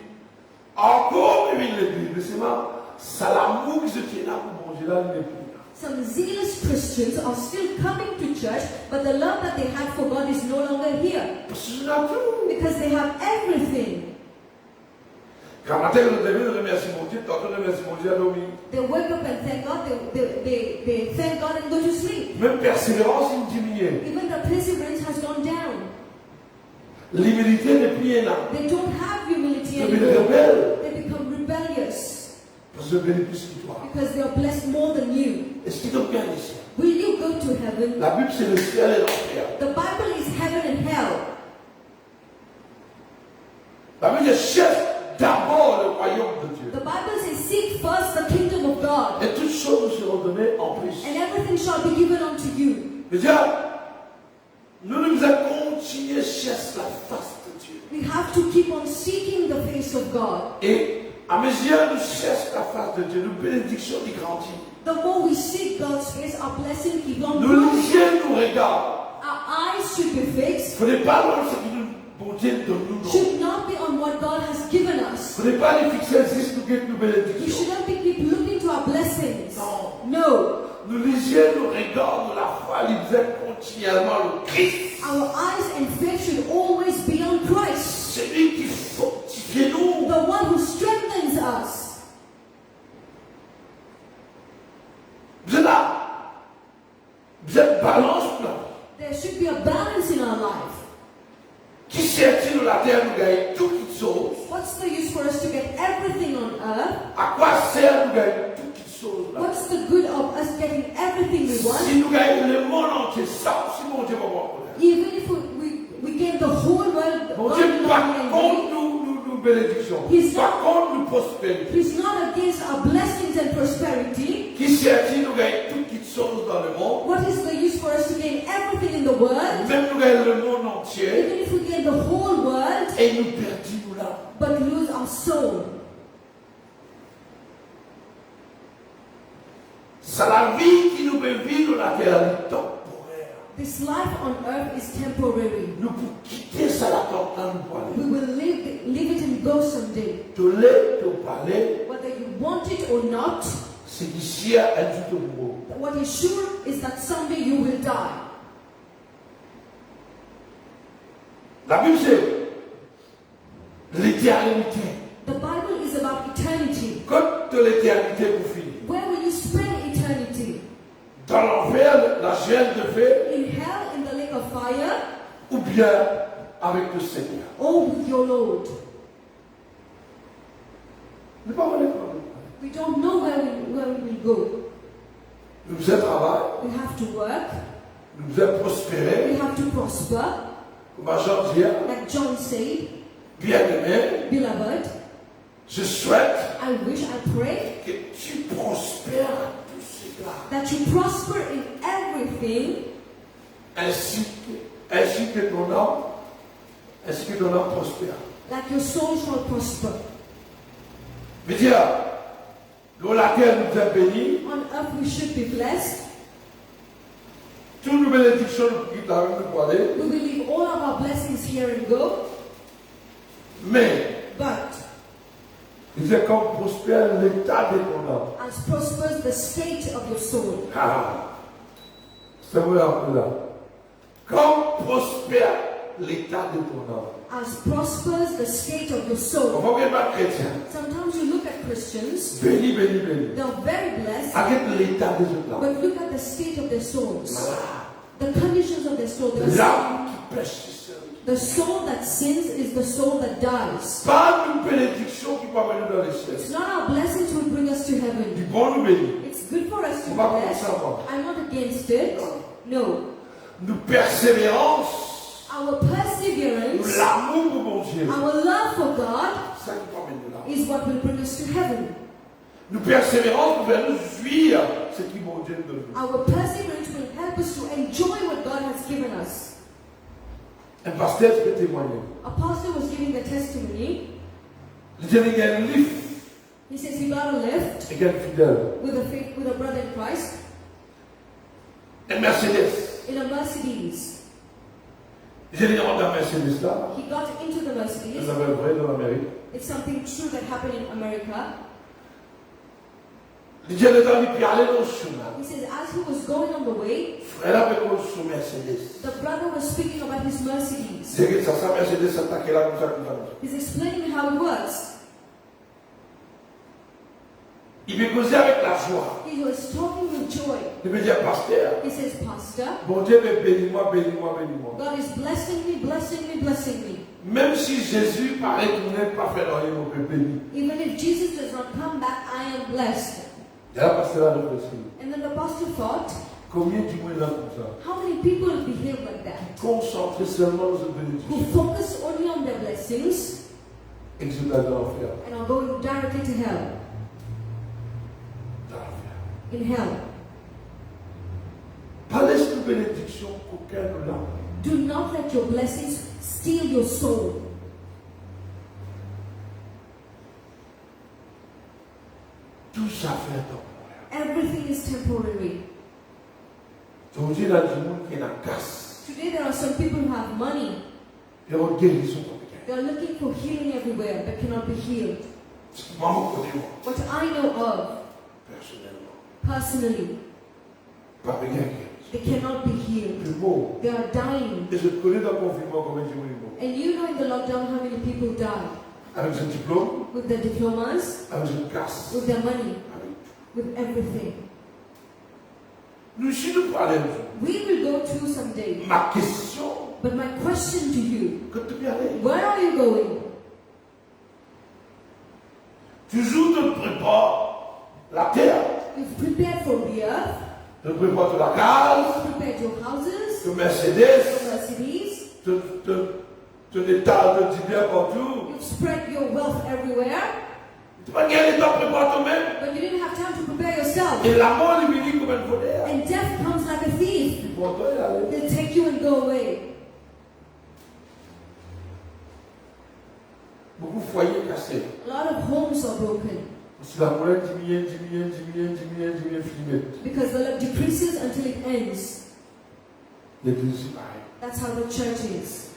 encore même l'église, mais c'est ça l'amour qui se tient là pour bon Dieu, là, il n'est plus là. Some zealous Christians are still coming to church, but the love that they had for God is no longer here. Parce que c'est la tout. Because they have everything. Quand matin, nous devons remercier mon Dieu, tantôt remercier mon Dieu à dormir. They wake up and thank God, they thank God and go to sleep. Même persévérance, il diminue. Even the perseverance has gone down. L'humilité n'est plus là. They don't have humility Ils deviennent anymore. rebelles. They become rebellious Parce que béni plus que toi. because they are blessed more than you. Est-ce qu'ils ont bien ici? Will you go to heaven? La Bible, c'est le ciel et l'enfer. The Bible is heaven and hell. La Bible cherche d'abord le royaume de Dieu. The Bible says, seek first the kingdom of God, Et toutes choses nous seront données en plus. and everything shall be given unto you. Je veux dire, nous devons continuer à chercher la face de Dieu. We have to keep on seeking the face of God. Et à mesure nous cherchons la face de Dieu, nos bénédictions qui grandissent. The more we seek God's face, our blessing keeps on Nos growing. yeux nous regardent. Our eyes should be fixed, Ce n'est pas dans ce que nous, bon Dieu, donne nous. Non. should not be on what God has given us. Ce n'est pas les fixer juste pour que nos We bénédictions. shouldn't be keep looking to our blessings. Non. No. Nous les yeux nous regardent la foi, ils aiment continuellement le Christ. Our eyes and faith should always be on Christ, Celui qui fortifie nous. the one who strengthens us. Vous êtes balance là. There should be a balance in our life. Qui sert-il de la terre nous gagner toutes choses? What's the use for us to get everything on earth? À quoi sert nous gagner toutes choses là? What's the good of us getting everything we want? Si nous gagnons le monde entier, ça aussi mon Dieu va voir. Even if we gain the whole world, Mon God Dieu, will pas not be contre angry. nous bénédictions, He's pas contre nous prospérité. He's not against our blessings and prosperity. Qui sert-il nous gagner toutes choses dans le monde? What is the use for us to gain everything in the world? Même nous gagnons le monde entier Even if we gain the whole world, et nous perdons là. but lose our soul. C'est la vie qui nous peut vivre la terre temporaire. This life on earth is temporary. Nous pouvons quitter ça la terre nous parler. We will live it and go someday. Tu l'es, tu parler, Whether you want it or not, c'est d'ici à un tout beau. what is sure is that someday you will die. La Bible c'est l'éternité. The Bible is about eternity. Quand de l'éternité pour finir. Where will you spend eternity? Dans l'enfer, la chaîne de feu, In hell, in the lake of fire, ou bien avec le Seigneur. or with your Lord? Nous ne pas parler. We don't know where we will go. Nous faisons travail, We have to work. nous faisons prospérer. We have to prosper. Comme Jean dit, Like John said, bien-aimé, beloved, je souhaite I wish, I pray que tu prospères tout cela. that you prosper in everything, Ainsi que ton âme prospère. like your soul shall prosper. Mais dire, dans la terre nous est bénie, On earth we should be blessed. toutes nos bénédictions qui t'arrivent de parler, We will leave all of our blessings here and go. mais But il est comme prospère l'état de ton âme. as prospers the state of your soul. Ah, c'est vrai un peu là. Comme prospère l'état de ton âme. As prospers the state of your soul. Comment que pas chrétien? Sometimes you look at Christians, Béni, béni, béni. they're very blessed, Avec l'état de ton âme. but look at the state of their souls. Voilà. The conditions of their soul. L'âme qui pêche, c'est ça. The soul that sins is the soul that dies. Pas une bénédiction qui peut venir dans les cieux. It's not our blessings will bring us to Du heaven. bon nous bénit. It's good for us to be On va pas blessed. comme ça, moi. I'm not against it. No. Nous persévérance, Our perseverance, l'amour pour mon Dieu. our love for God C'est ça qui peut venir là. is what will bring us to heaven. Nous persévérons pour faire nous fuir ce qui mon Dieu nous donne. Our perseverance will help us to enjoy what God has given us. Un pasteur peut témoigner. A pastor was giving the testimony. Il dit qu'il y a un livre, He says he got a lift il y a un fidèle. with a brother in Christ Un Mercedes. in a Mercedes. Il dit qu'il y a un Mercedes là. He got into the Mercedes. Ça va vrai dans l'Amérique. It's something true that happened in America. Il dit qu'il est allé puis aller dans le chemin. He says as he was going on the way, Frère avait son Mercedes. the brother was speaking about his Mercedes. C'est que ça, Mercedes s'attaquait là comme ça, comme ça. He's explaining how it works. Il me causait avec la joie. He was talking with joy. Il me dit, pasteur, He says, Pastor, mon Dieu me bénis-moi, bénis-moi, bénis-moi. God is blessing me, blessing me, blessing me. Même si Jésus paraît qu'il n'est pas fait rien, on peut bénir. Even if Jesus does not come back, I am blessed. Et là, pasteur a réfléchi. And then the pastor thought, Combien du moins là comme ça? how many people behave like that? Concentré seulement sur le Who bénédiction. focus only on their blessings Et que je dois l'enfer. and are going directly to hell. Dans l'enfer. In hell. Pas laisse une bénédiction qu'aucun ne l'a. Do not let your blessings steal your soul. Tout ça fait temporaire. Everything is temporary. Aujourd'hui, il y a du monde qui est en casse. Today there are some people who have money. Et on guérison comme ça. They are looking for healing everywhere but cannot be healed. Moi, je connais, What I know of, personnellement. personally, Pas bien. they cannot be healed. Plus beau. They are dying. Et je connais dans le confinement combien de gens ils vont. And you know in the lockdown how many people die Avec ce diplôme, with their diplomas, avec une casse, with their money, avec tout. with everything. Nous, si nous parlons, We will go too someday. Ma question, But my question to you, que tu peux aller. where are you going? Toujours te prépare la terre. You've prepared for the earth, Te prépare la case, you've prepared your houses, ton Mercedes, your Mercedes, ton état de bien partout. you've spread your wealth everywhere, Tu vas gagner le temps préparer toi-même. but you didn't have time to prepare yourself. Et la mort est venue comme un voleur. And death comes like a thief. Pour toi, y aller. They'll take you and go away. Beaucoup de foyers cassés. A lot of homes are broken Parce que la monnaie diminue, finit. because the love decreases until it ends. L'église est pareil. That's how the church is.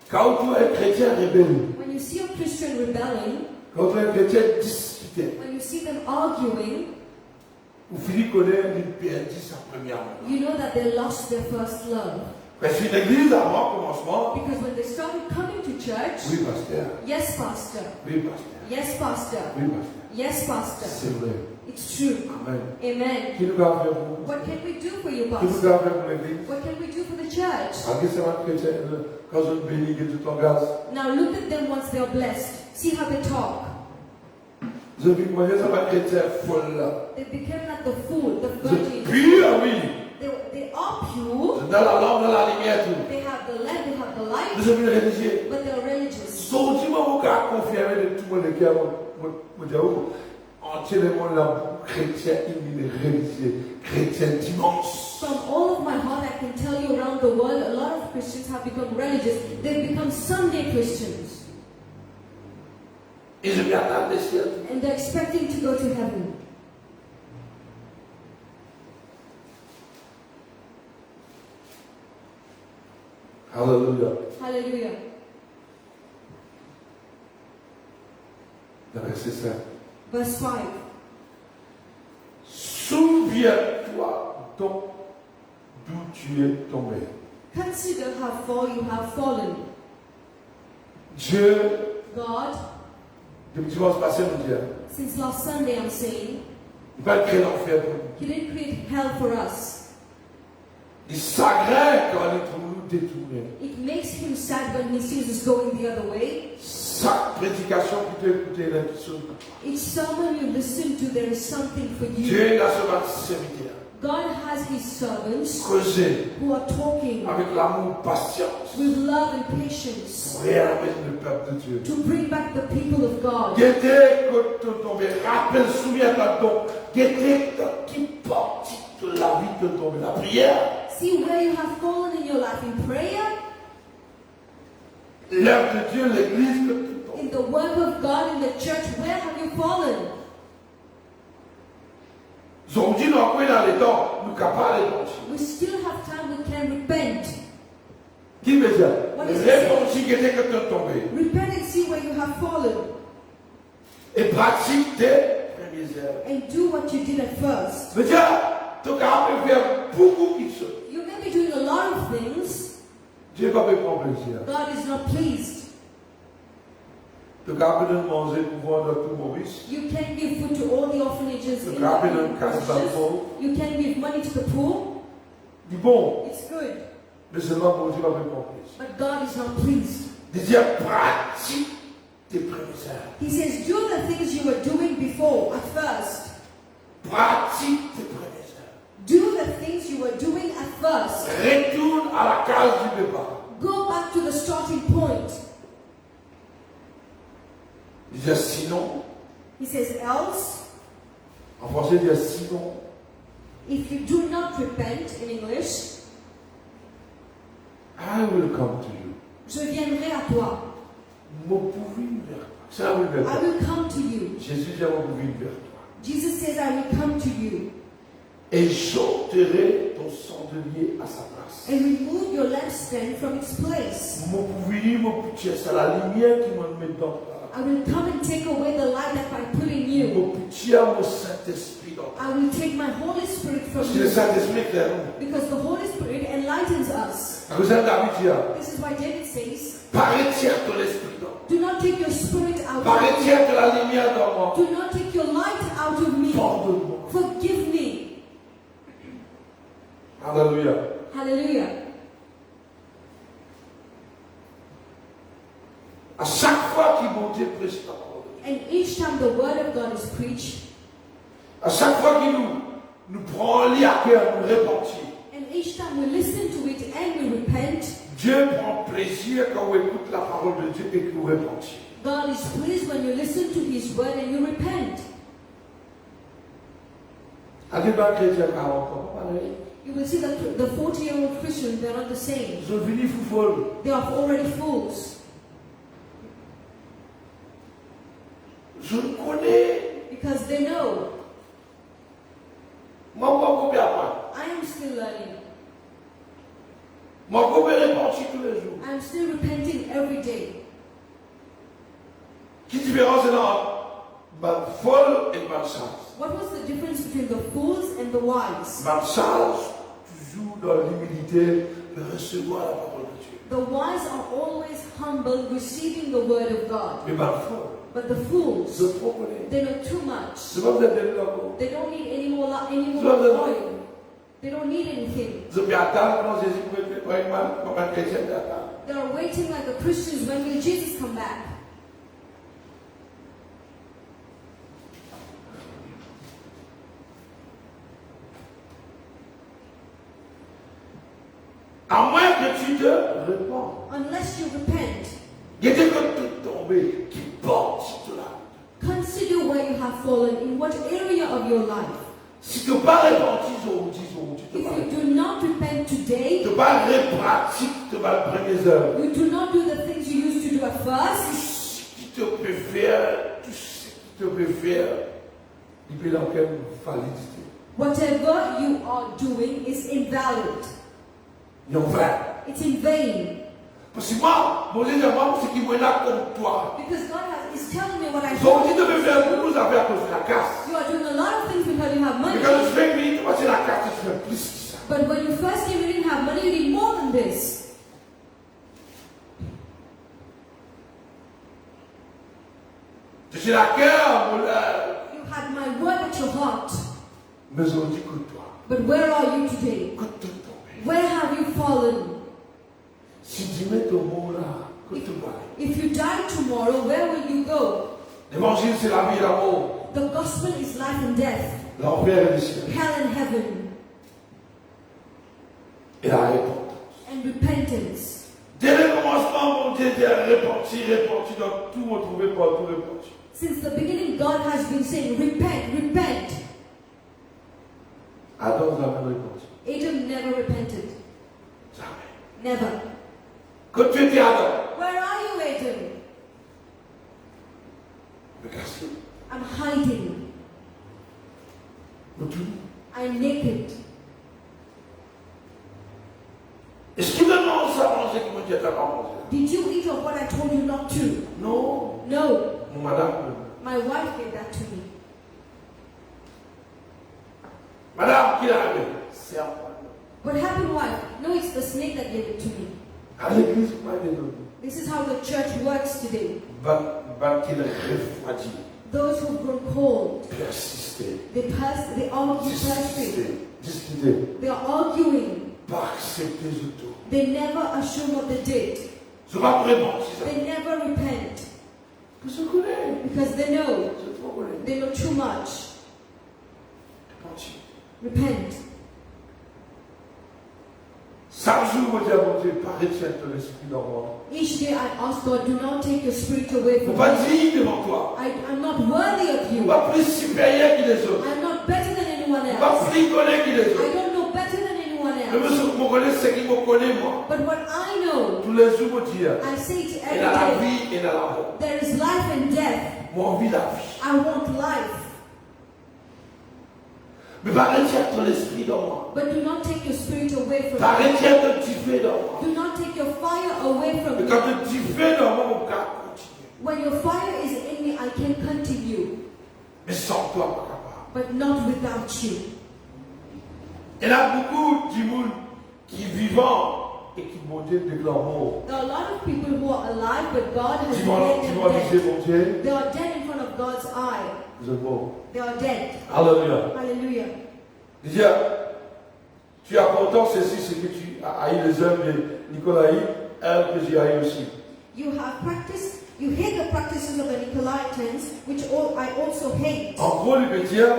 Quand tu es chrétien rebelle, When you see a Christian rebelling, quand tu es chrétien discuté, when you see them arguing, ou Philippe connaît, il perdit sa première amour. you know that they lost their first love. Parce que l'église, avant le commencement, Because when they started coming to church, oui, pasteur, yes, pastor, oui, pasteur, yes, pastor, oui, pasteur. yes, pastor, C'est vrai. it's true. Amen. Amen. Qui nous a fait pour vous? What can we do for you, Qui nous pastor? a fait pour l'église? What can we do for the church? Après, c'est un chrétien, quand je bénis, que tu t'engages. Now look at them once they're blessed. See how they talk. Je vis moi, ça va chrétien folle là. They became like the fool, the Je virgin. pue, ah oui. They are pure. Dans la lampe, dans la lumière, tout. They have the light, they have the light, Je vis religieux. but they're religious. Sortis-moi, mon gars, confirmé de tout le monde qui a mon diable. Entièrement là, chrétien, il est religieux. Chrétien dimanche. From all of my heart, I can tell you around the world, a lot of Christians have become religious. They've become Sunday Christians. Et je m'attends des cieux. And they're expecting to go to heaven. Alléluia. Hallelujah. Le verset 5. Verse 5. Souviens-toi donc d'où tu es tombé. Consider how far you have fallen. Dieu, God, depuis dimanche passé, nous dit, since last Sunday I'm saying, il va créer l'enfer pour nous. He didn't create hell for us. Il s'agrée quand il trouve nous détournés. It makes Him sad when He sees us going the other way. Chaque prédication que tu écoutes, il y a quelque chose. Each sermon you listen to, there is something for you. Dieu a ce serviteur. God has His servants Creuser who are talking avec l'amour, patience. with love and patience Pour réarmer le peuple de Dieu. to bring back the people of God. Guettez que tu tombes. Rappelle, souviens-toi donc. Guettez qui porte de la vie de tomber. La prière. See where you have fallen in your life in prayer, L'œuvre de Dieu, l'église que tu tombes. in the work of God, in the church. Where have you fallen? Aujourd'hui, nous sommes dans les temps, nous sommes capables de penser. We still have time. We can repent. Qui veut dire? What is it Réponds-y que tu es tombé. Repent and see where you have fallen, Et pratique tes premières œuvres. and do what you did at first. Veut dire, tu es capable de faire beaucoup de choses. You may be doing a lot of things. Dieu ne va pas prendre plaisir. God is not pleased. Tu es capable de manger pour vendre tout Maurice. You can give food to all the orphanages Tu es in capable de the casser dans le churches. fond. You can give money to the poor. Dis bon, It's good. mais seulement pour Dieu ne va pas prendre plaisir. But God is not pleased. Dis pratique tes premières œuvres. He says, do the things you were doing before at first. Pratique tes premières œuvres. Do the things you were doing at first. Retourne à la case du départ. Go back to the starting point. Dis sinon, He says, else, en français, dis sinon, if you do not repent in English, I will come to you. je viendrai à toi. Mon pouvoir vers toi. C'est un vers I toi. will come to you. Jésus dit mon pouvoir vers toi. Jesus says, I will come to you Et j'ôterai ton chandelier à sa place. and remove your lampstand from its place. Mon pouvoir, mon pitié, c'est la lumière qui me met dans toi. I will come and take away the light that I put in you. Mon pitié, mon Saint-Esprit dans toi. I will take my Holy Spirit from Parce que le you. Saint-Esprit éclaire nous. Because the Holy Spirit enlightens us. Vous êtes David dit, This is why David says, paraît-il de l'Esprit dans moi. do not take your spirit out of me. Paraît-il de la lumière dans moi. Do not take your light out of me. Pardonne-moi. Forgive me. Alléluia. Hallelujah. À chaque fois qu'il bon Dieu prêche la parole de Dieu, And each time the word of God is preached, à chaque fois qu'il nous prend un lit à cœur, nous repentir, and each time we listen to it and we repent, Dieu prend plaisir quand on écoute la parole de Dieu et que nous repentir. God is pleased when you listen to His word and you repent. À des bancs chrétiens 40 ans, pareil. You will see that the 40-year-old Christians, they're not the same. Ils ont fini fou folle. They are already fools. Je le connais. Because they know, Moi, combien pas. I am still learning. Moi, combien repentir tous les jours. I am still repenting every day. Quelle différence est dans ma folle et ma sage? What was the difference between the fools and the wise? Ma sage, toujours dans l'humilité de recevoir la parole de Dieu. The wise are always humble, receiving the word of God. Mais ma folle, But the fools, je trop connais. they know too Je much. ne vais pas vous donner encore. They don't need any more Lord, oil. They don't need anything. Je vais attendre quand Jésus peut faire comme un chrétien d'attendre. They are waiting like the Christians. When will Jesus come back? À moins que tu te répands. Unless you repent, Il y a des gens qui sont tombés, qui portent sur la route. consider where you have fallen, in what area of your life. Si tu n'as pas repenti aujourd'hui, tu te If vas. you do not repent Tu today, ne pas repratiquer, tu vas le premier heure. you do not do the things you used to do at Tout first, ce qui te peut faire, tout ce qui te peut faire, il peut dans quelle validité. whatever you are doing is invalid. Il est en vain. It's in vain. Parce que moi, mon Dieu, c'est qu'il me l'a comme toi. Because God is telling me what I Donc, tu told you. devais faire beaucoup de affaires à cause de la casse. You are doing a lot of things because you have Mais money. quand tu fais vite, tu vas c'est la casse, tu fais plus que ça. But when you first came, you didn't have money, you did more than this. Tu sais la cœur, mon lèvre. You had my word at your heart. Mais aujourd'hui, écoute-toi. But where are you today? Écoute-toi. Where have you fallen? Si tu mets ton mot là, écoute-toi. If you die tomorrow, where will you go? L'évangile, c'est la vie et l'amour. The gospel is life and death, L'enfer et le ciel. hell and heaven, Et la réponse. and repentance. Dès le commencement, mon Dieu, Dieu a repenti, donc tout retrouvé par tout repenti. Since the beginning, God has been saying, repent, repent. Adam n'a jamais repenti. Adam never repented. Jamais. Never. Quand tu étais Adam, Where are you, Adam? me casse. I'm hiding. Me tout. I'm naked. Est-ce qu'il donne ça à manger que mon Dieu t'a pas mangé? Did you eat of what I told you not to? Non. No. Mon madame. My wife gave that to me. Madame, qui l'a arrivé? C'est à moi. What happened, wife? No, it's the snake that gave it to me. À l'église, pas des autres. This is how the church works today. Va qu'il refroidit. Those who've grown cold, Persister. they argue Discuter. Discuter. They are arguing. Pas accepter du tout. They never assume what they did. Je vais pas répondre ça. They never repent Je connais. because they know. Je trop connais. They know too much. Repentir. Repent. Chaque jour, mon Dieu, pas retiens ton esprit dans moi. Each day I ask God, do not take your spirit away Faut from pas me. dire devant toi. I'm not worthy of Faut you. pas plus supérieur que les autres. I'm not better than anyone Faut pas else. plus connaître que les I autres. don't know better than anyone Le else. monsieur qui me connaît, c'est qui me connaît moi. But what I know, Tous les jours, mon Dieu. I say it Et dans la every day. vie et dans la mort. There is life and death. Moi, envie la vie. I want life. Mais pas retiens ton esprit dans moi. But do not take your spirit away from Pas me. retiens ton petit feu dans moi. Do not take your fire away from Mais me. quand ton petit feu dans moi, mon gars continue. When your fire is in me, I can continue. Mais sans toi, pas capable. But not without you. Il y a beaucoup de monde qui vivant et qui mon Dieu déclare mort. There are a lot of people who are alive, but God has Tu made vas them viser dead. mon Dieu. They are dead in front of God's eye. Vous êtes mort. They are dead. Alléluia. Hallelujah. Déjà, Tu as pourtant ceci, ce que tu as haï les œuvres de Nicolaï, œuvres que j'ai haï aussi. You hate the practices of the Nicolaitans, which I also hate. En gros, il veut dire,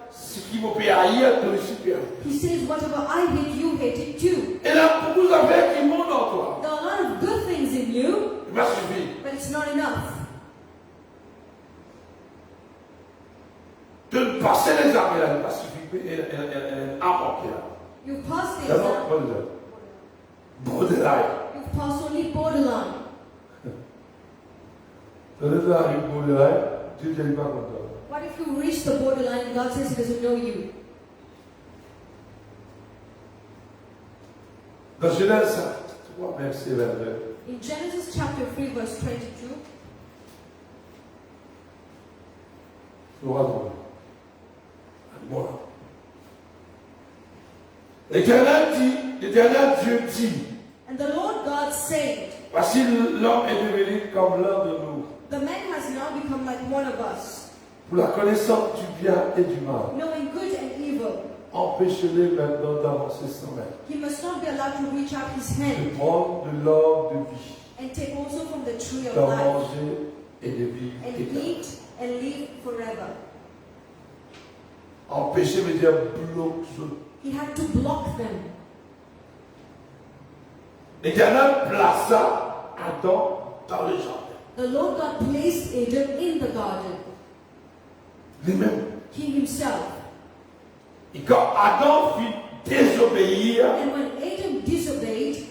ce qui vous fait haïr, tu le super. He says, whatever I hate, you hate it too. Et là, beaucoup d'affaires qui montent en toi. There are a lot of good things in you, Il va suffire. but it's not enough. De passer les armes, il n'a pas suffi. Elle a manqué là. You've passed the D'abord, exam. borderline. You've passed only borderline. Quand tu arrives borderline, Dieu ne t'est pas content. What if you reach the borderline and God says He doesn't know you? Dans Genèse 3, verset 22. In Genesis chapter 3, verse 22, Nous ratons. Voilà. L'Éternel Dieu dit, and the Lord God said, voici l'homme est devenu comme l'un de nous, the man has now become like one of us, pour la connaissance du bien et du mal. knowing good and evil. Empêchez-les maintenant d'avancer sans main, He must not be allowed to reach out his de hand prendre de l'or de vie, and take also from the tree of d'en life manger et de vivre and éternellement. eat and live forever. Empêcher veut dire bloquer. He had to block them. L'Éternel plaça Adam dans le jardin. The Lord God placed Adam in the garden, Lui-même. he himself. Et quand Adam fit désobéir, And when Adam disobeyed,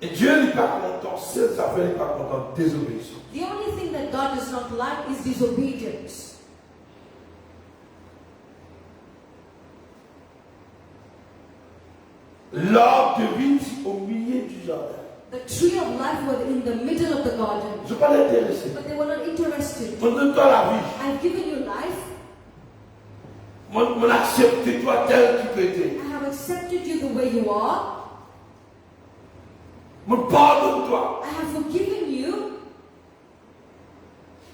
et Dieu n'est pas content, ses affaires n'est pas content, désobéissance. the only thing that God does not like is disobedience. L'arbre de vie au milieu du jardin. The tree of life was in the middle of the garden, Je ne suis pas intéressé. but they were not interested. On donne toi la vie. I've given you life. On accepte toi tel que tu étais. I have accepted you the way you are. On pardonne toi. I have forgiven you.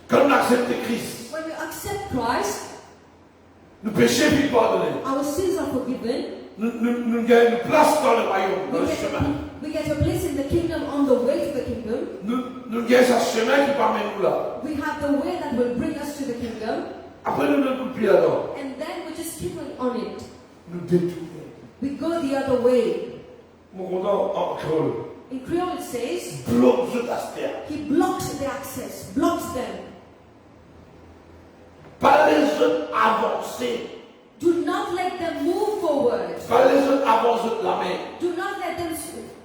Quand on accepte Christ, When you accept Christ, nos péchés sont pardonnés. our sins are forgiven. Nous gagnons une place dans le royaume, dans le chemin. We get a place in the kingdom on the way to the kingdom. Nous gagnons ce chemin qui parmène nous là. We have the way that will bring us to the kingdom. Après, nous ne nous plus là-dedans. And then we just keep on it. Nous détournons. We go the other way. Mon content en créole. In Creole it says, Bloque sur ta terre. He blocks the access, blocks them. Pas les autres avancer. Do not let them move forward. Pas les autres avancer de la main. Do not let them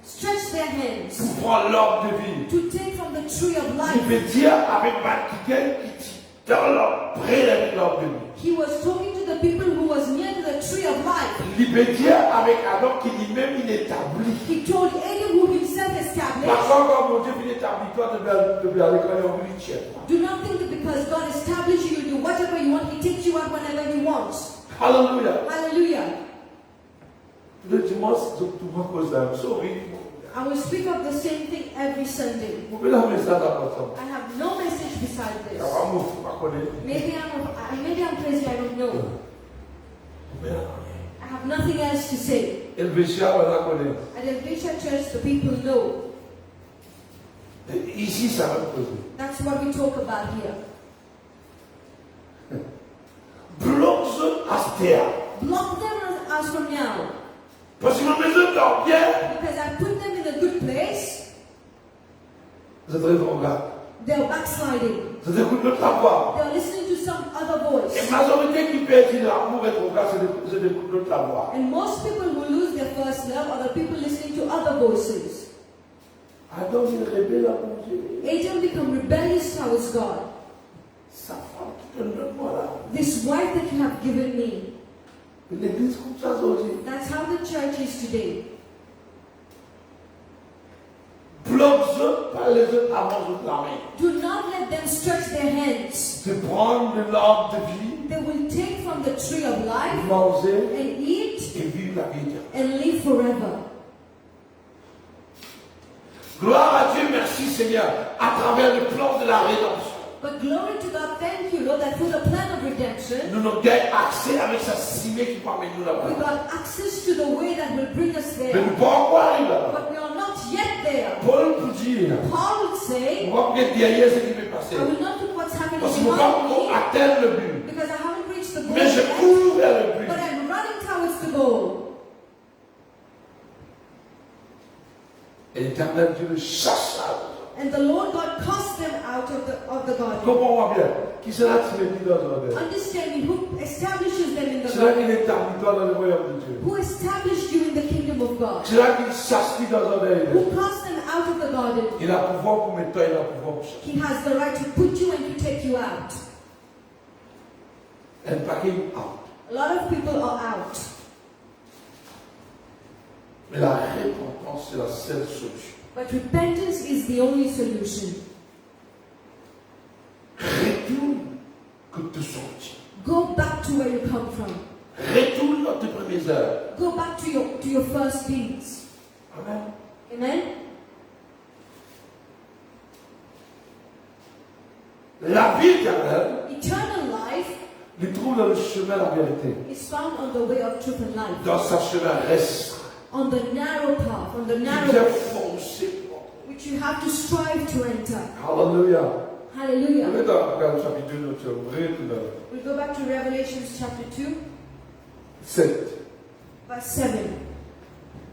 stretch their hands Pour prendre l'ordre de vie. to take from the tree of Il life. veut dire avec quelqu'un qui dit dans l'ordre, près avec l'ordre de vie. He was talking to the people who was near to the tree of life. Il veut dire avec Adam qui lui-même il établit. He told Adam who himself Par established. contre, mon Dieu, il établit toi depuis à l'école et on lui tient. Do not think that because God established you, you do whatever you want. He takes you out whenever He wants. Alléluia. Hallelujah. Le dimanche, tout le monde cause d'un sorry. I will speak of the same thing every Sunday. Vous pouvez la message à votre I have no message beside this. Maybe Maybe I'm crazy, I don't know. I have nothing else to say. At Helvetia Church, the people know. Ici, ça va poser. That's what we talk about here. Bloque Astéa. Block them as from now. Parce que ma maison dort bien. Because I put them in a good place. Vous êtes rétrograde. They're backsliding. Vous écoutez notre voix. They're listening to some other Et voice. la majorité qui perd l'amour rétrograde, c'est d'écouter notre voix. And most people who lose their first love are the people listening to other voices. Adam, il est rebelle à mon Dieu. Adam become rebellious towards God. Sa femme qui te donne moi là. This wife that you have given me. L'église comme ça aujourd'hui. That's how the church is today. Bloque par les autres avant de la main. Do not let them stretch their hands. De prendre de l'arbre de vie, They will take from the tree of life manger and eat et vivre la vie. and live forever. Gloire à Dieu, merci Seigneur, à travers le plan de la rédemption. But glory to God, thank you, Lord, that through the plan of redemption, nous avons accès avec sa cimée qui peut amener nous we là-bas. got access to the way that will bring us Mais there. nous ne pouvons pas encore arriver là-bas. But we are not yet there. Paul peut dire, Paul would on say, va regarder derrière ce qui peut passer. I will not look what's happening Parce que je ne peux pas behind me, atteindre le but. because I haven't reached the goal Mais je yet, cours vers le but. but I'm running towards the goal. Et l'Éternel Dieu le chassa. And the Lord God cast them out of the garden. Comprends-moi bien. Qui sera qui me dit dans le jardin? Understanding who establishes them in the C'est là garden. qu'il est établi toi dans le royaume de Dieu. Who established you in the kingdom of God? C'est là qu'il s'assit dans le jardin. Who cast them out of the garden? Il a pouvoir pour mettre toi, il a pouvoir pour chasser. He has the right to put you and to take you out. And packing out. A lot of people are out. Mais la repentance, c'est la seule solution. But repentance is the only solution. Retourne que te sortir. Go back to where you come from. Retourne dans tes premières heures. Go back to your first deeds. Amen. Amen? La vie éternelle, Eternal life il trouve dans le chemin la vérité. is found on the way of truth and life. Dans sa chemin reste. On the narrow path, on the Il narrow vient way, foncer. which you have to strive to enter. Alléluia. Hallelujah. Vous êtes dans le chapitre 2, notre ouvrir tout d'abord. We'll go back to Revelation chapter 2, 7. verse 7.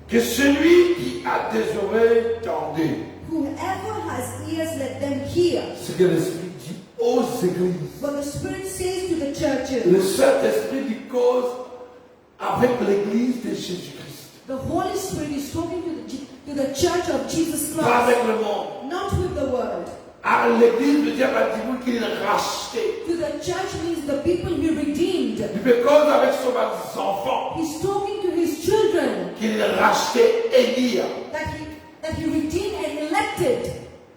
Que celui qui a des oreilles tendez. Whoever has ears, let them hear. Ce que l'Esprit dit aux églises. What the Spirit says to the churches. Le Saint-Esprit dit cause avec l'église de Jésus-Christ. The Holy Spirit is talking to the church of Jesus Pas Christ, avec le monde. not with the world. À l'église, le diable a dit qu'il est racheté. To the church means the people he redeemed. Il fait cause avec ses enfants. He's talking to his children Qu'il est racheté et dire. that he redeemed and elected,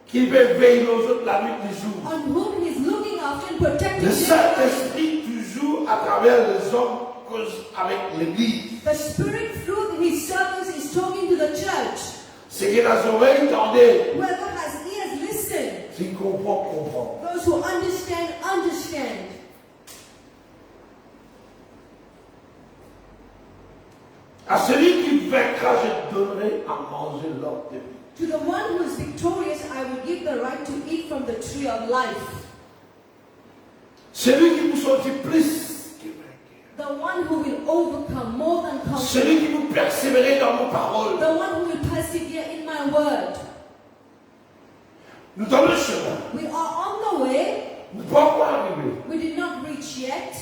Qu'il veut veiller aux autres la nuit du jour. on whom he's looking after and protecting Le them. Saint-Esprit, toujours à travers les hommes, cause avec l'église. The Spirit through his servants is talking to the church. C'est que les oreilles tendez. Whoever has ears, listen. S'il comprend, comprend. Those who understand, understand. À celui qui vaincra, je donnerai à manger l'ordre de vie. To the one who is victorious, I will give the right to eat from the tree of life. Celui qui vous sortit plus que vainqueur. The one who will overcome more than conquer. Celui qui vous persévérer dans vos paroles. The one who will persevere in my word. Nous dans le chemin. We are on the way. Nous ne pouvons pas arriver. We did not reach yet.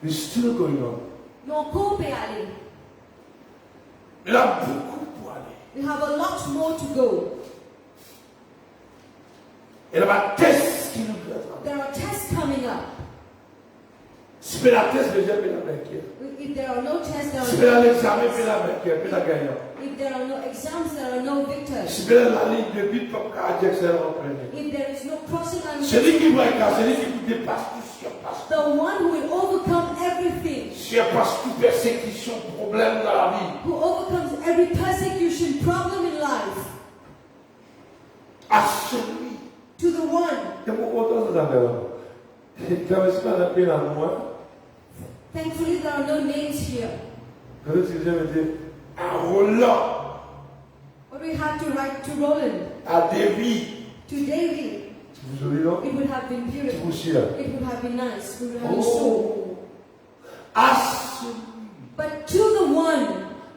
It's still going on. Mais encore peut aller. Il y a beaucoup pour aller. We have a lot more to go. Il y a un test qui nous attend. There are tests coming up. Si tu fais la test, déjà, tu la vainqueur. If there are no tests, there Si tu fais are no l'examen, tu la vainqueur, tu la gagnant. If there are no exams, there are no victors. Si tu fais la ligne de but, tu vas dire que c'est le premier. If there is no crossing line, Celui qui vainqueur, celui qui vous dépasse tout, surpasse. the one who will overcome everything, Surpasse toute persécution, problème dans la vie. who overcomes every persecution, problem in life, À celui. to the one. Et pourquoi toi, ça s'appelle? Tu as aussi pas appelé la moi. Thankfully, there are no names here. Je me dis, à Roland, But we had to write to Roland, à David. to David. C'est joli, non? It would have been beautiful. C'est là. It would have been nice. We would have been so. Oh. À celui. But to the one,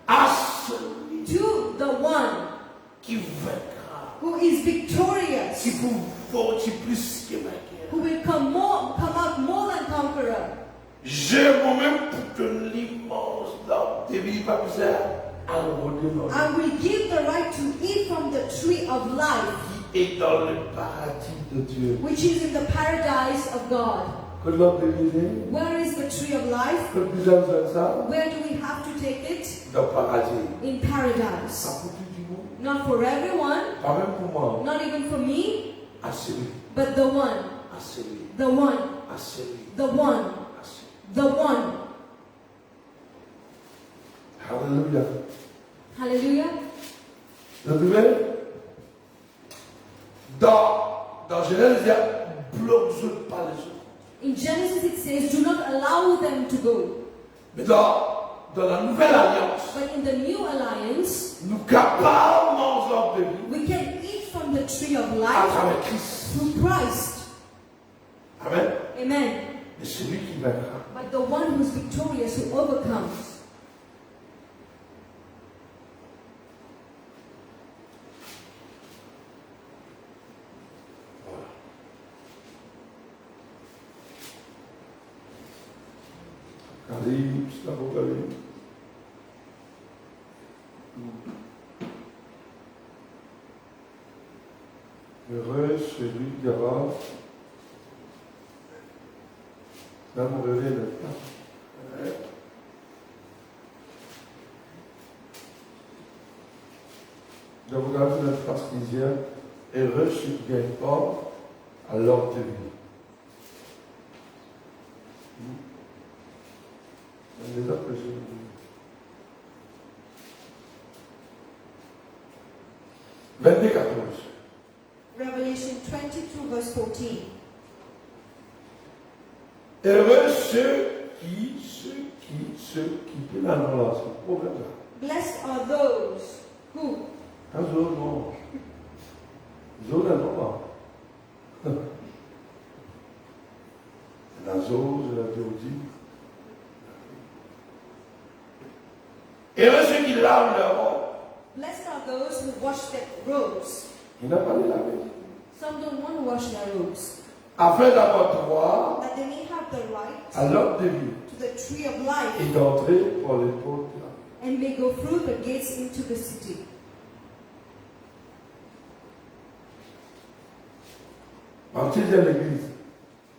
À celui to the one qui vaincra. who is victorious, Qui vous vaut plus que vainqueur. who will come out more than conqueror. J'ai moi-même pour que l'immense l'arbre de vie pas misère à l'ordre I will give the right to eat from the tree of life, qui est dans le paradis de Dieu. which is in the paradise of God. Que l'ordre de vie, Where is the tree of life? que nous avons ça Where do we have to take it? dans le paradis. In paradise. Pas pour tout le monde, Not for everyone, pas même pour moi. not even for me, À celui, but the one, à celui, the one, à celui, the one, à celui. the one. Alléluia. Hallelujah. Vous trouvez? Dans Genèse, il y a bloque pas les autres. In Genesis it says, do not allow them to go. Mais dans la nouvelle alliance, But in the new alliance, nous capables de manger de vie we can eat from the tree of à life travers Christ. through Christ. Amen. Amen. Et celui qui vaincra. But the one who's victorious, who overcomes. Apocalypse, l'Apocalypse. Heureux celui qui aura d'amourer le temps. Je vous regarde notre phrase qui dit heureux celui qui gagne pas à l'ordre de vie. Les autres, je 22, 14. Revelation 22 verse 14. Heureux ceux qui là, non, là, c'est le problème là. Blessed are those who. Un jour, non. Jour, non, là. La zone, la théodie. Heureux ceux qui lavent leur robe. Blessed are those who wash their robes. Il n'a pas les laver. Some don't want to wash their robes. Afin d'avoir droit That they may have the right à l'ordre de vie to the tree of life et d'entrer pour les portes de la vie. and may go through the gates into the city. Quand tu dis à l'église,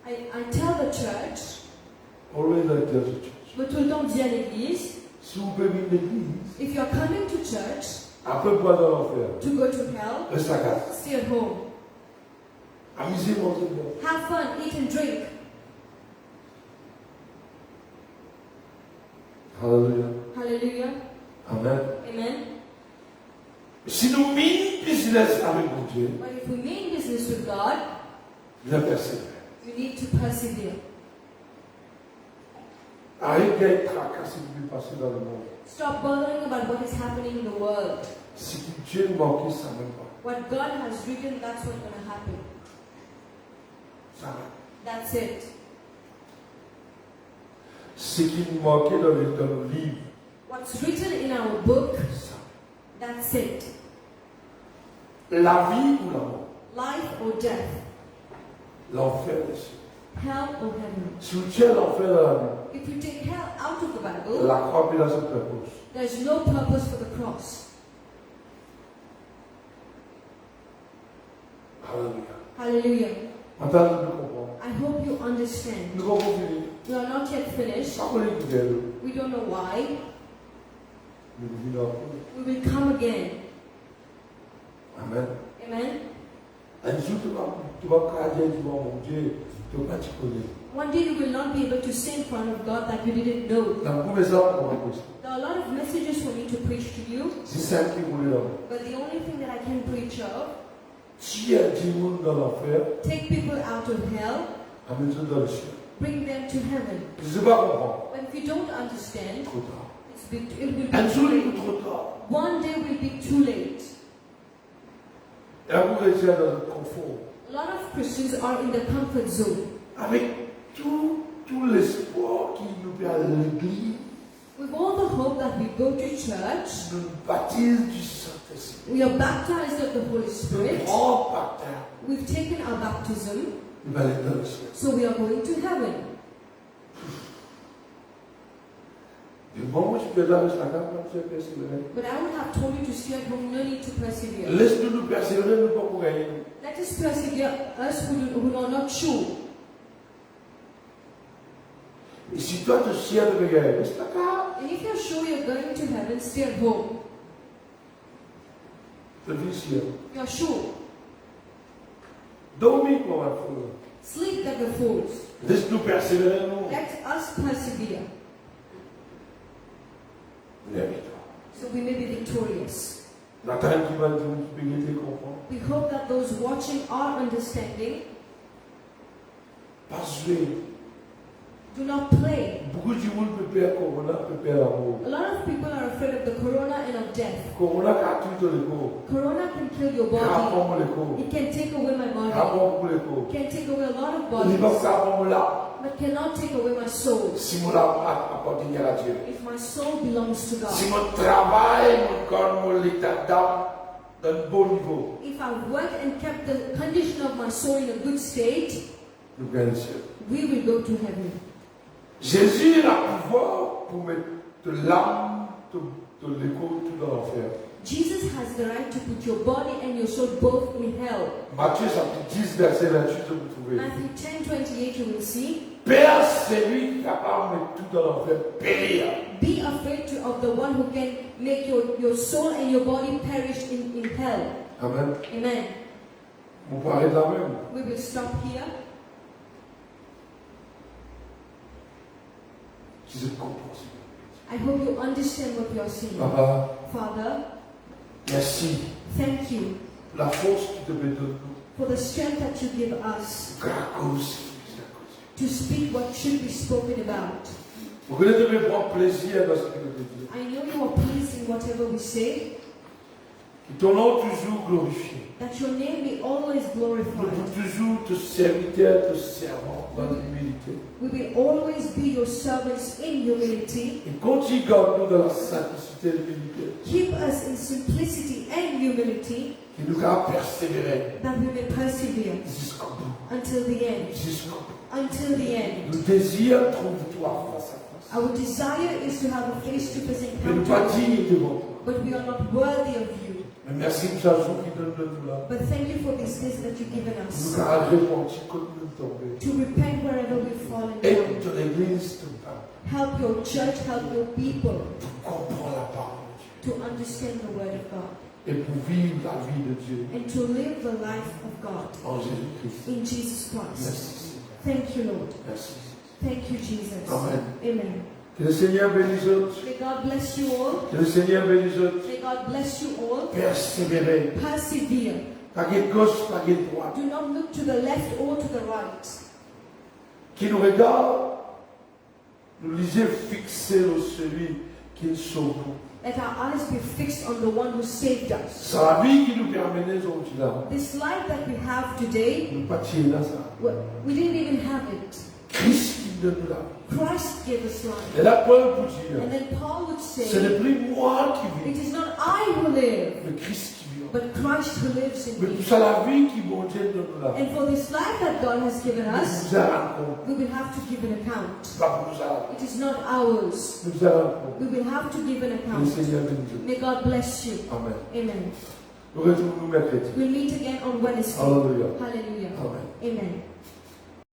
I tell the church, always I tell the church. je veux tout le temps dire à l'église, Si vous pouvez venir à l'église, if you're coming to church après pas dans l'enfer, to go to hell, reste à casa. stay at home. Amusez-vous Seigneur. Have fun, eat and drink. Alléluia. Hallelujah. Amen. Amen. Si nous mettons business avec mon Dieu, But if we mean business with God, bien persévérer. you need to persevere. Arrête d'être tracassé de passer dans le monde. Stop bothering about what is happening in the world. Si Dieu manque, ça ne même pas. What God has written, that's what's going to happen. Ça va. That's it. Ce qui nous manquait dans le livre, What's written in our book, ça. that's it. La vie ou la mort, Life or death, l'enfer des cieux. hell or heaven. Si vous tirez l'enfer dans la Bible, If you take hell out of the Bible, la croix il a son purpose. there's no purpose for the cross. Alléluia. Hallelujah. Maintenant, nous comprenons. I hope you understand. Nous comprenons fini. We are not yet finished. Pas qu'on est guéri. We don't know why. Nous venons après. We will come again. Amen. Amen. Un jour, tu vas craquer, tu vas mon Dieu, tu vas pas te connaître. One day you will not be able to say in front of God that you didn't know. Dans le message, on va poser. There are a lot of messages for me to preach to you, C'est ça qui voulait là. but the only thing that I can preach of, Si il y a 10 monde dans l'enfer, take people out of hell, amène-les dans le ciel. bring them to heaven. Je ne sais pas comprendre. But if you don't understand, Trop tard. it will be Un too jour, il est late. trop tard. One day will be too late. Et à vous rester dans le confort. A lot of Christians are in the comfort zone. Avec tout l'espoir qui nous fait à l'église, With all the hope that we go to church, nous baptise du Saint-Esprit. we are baptized of the Holy Le Spirit, grand baptême. we've taken our baptism, Il va aller dans le ciel. so we are going to heaven. Du moment où tu peux là, je la garde, tu es persévéré. But I would have told you to stay at home, no need to persevere. Laisse-nous nous persévérer, nous pas pour gagner. Let us persevere, us who are not sure. Et si toi tu sais de gagner, laisse la garde. And if you're sure you're going to heaven, stay at home. Je vis ciel. You're sure. Dormez comme un fou. Sleep like the fools. Laisse-nous persévérer, nous. Let us persevere, La victoire. so we may be victorious. Nathan qui va dire, tu peux te comprendre. We hope that those watching are understanding. Pas jouer. Do not play. Beaucoup de monde peut perdre Corona, peut perdre l'amour. A lot of people are afraid of the corona and of death. Corona a tout le corps. Corona can kill your body. Rapprends le corps. It can take away my body. Rapprends le corps. It can take away a lot of Il va bodies. savoir là. But cannot take away my soul. Si mon appartient à Dieu. If my soul belongs to God. Si mon travail, mon corps, mon état d'âme dans un bon niveau, If I work and kept the condition of my soul in a good state, nous gagnons le ciel. we will go to heaven. Jésus a le pouvoir pour mettre de l'âme, de l'écho, tout dans l'enfer. Jesus has the right to put your body and your soul both in hell. Matthieu chapitre 10, verset 28, vous trouvez. Matthew 10:28, you will see. Père, c'est lui qui est capable de mettre tout dans l'enfer. Père. Be afraid of the one who can make your soul and your body perish in hell. Amen. Amen. Vous parlez de la même. We will stop here. Si je comprends. I hope you understand what you are saying. Papa, Father, merci thank you pour la force que tu me donnes. for the strength that you give us to speak what should be spoken about. Vous devez prendre plaisir dans ce que nous disons. I know you are pleased in whatever we say, Que ton nom toujours glorifié. that your name be always Nous glorified. pouvons toujours te servir, te servant dans l'humilité. We will always be your servants in humility. Et continue garde-nous dans la simplicité et l'humilité. Keep us in simplicity and humility, Et nous allons persévérer that we may persevere jusqu'au bout. until the end. Jusqu'au bout. Until the end. Nous désirons trouver-toi face à face. Our desire is to have a face-to-face Mais nous pas encounter, dignes devant toi. but we are not worthy of you. Mais merci pour ce jour qui donne de nous là. But thank you for this days that you've given Nous us, allons repentir quand nous tomber. to repent wherever we've fallen Aide down. ton église tout le temps Help your church, help your people pour comprendre la parole de Dieu. to understand the word of God Et pour vivre la vie de Dieu and to live the life of God en Jésus-Christ. in Jesus Christ. Merci. Thank you, Lord. Merci. Thank you, Jesus. Amen. Amen. Que le Seigneur bénisse autres. May God bless you all. Que le Seigneur bénisse autres. May God bless you all. Persévérer. Persevere. Pas de gauche, pas de droite. Do not look to the left or to the right. Qui nous regarde, nous lisons fixer sur celui qui nous sauve. Let our eyes be fixed on the one who saved us. C'est la vie qui nous permet aujourd'hui là. This life that we have today, Nous ne pas tirer là ça. we didn't even have it. Christ qui nous donne là. Christ gave us life. Et là, Paul vous dire, And then Paul would ce say, n'est plus moi qui it vis, is not I who live, mais Christ qui vit. but Christ who lives in Mais me. pour ça, la vie qui bon Dieu donne là, And for this life that God has given us, nous allons compte. we will have to give an account. Pas pour nous allons. It is not ours. Nous allons compte. We will have to give an Le account. Seigneur bénisse. May God bless you. Amen. Amen. Nous retrouvons nous mercredi. We'll meet again on Wednesday. Alléluia. Hallelujah. Amen. Amen.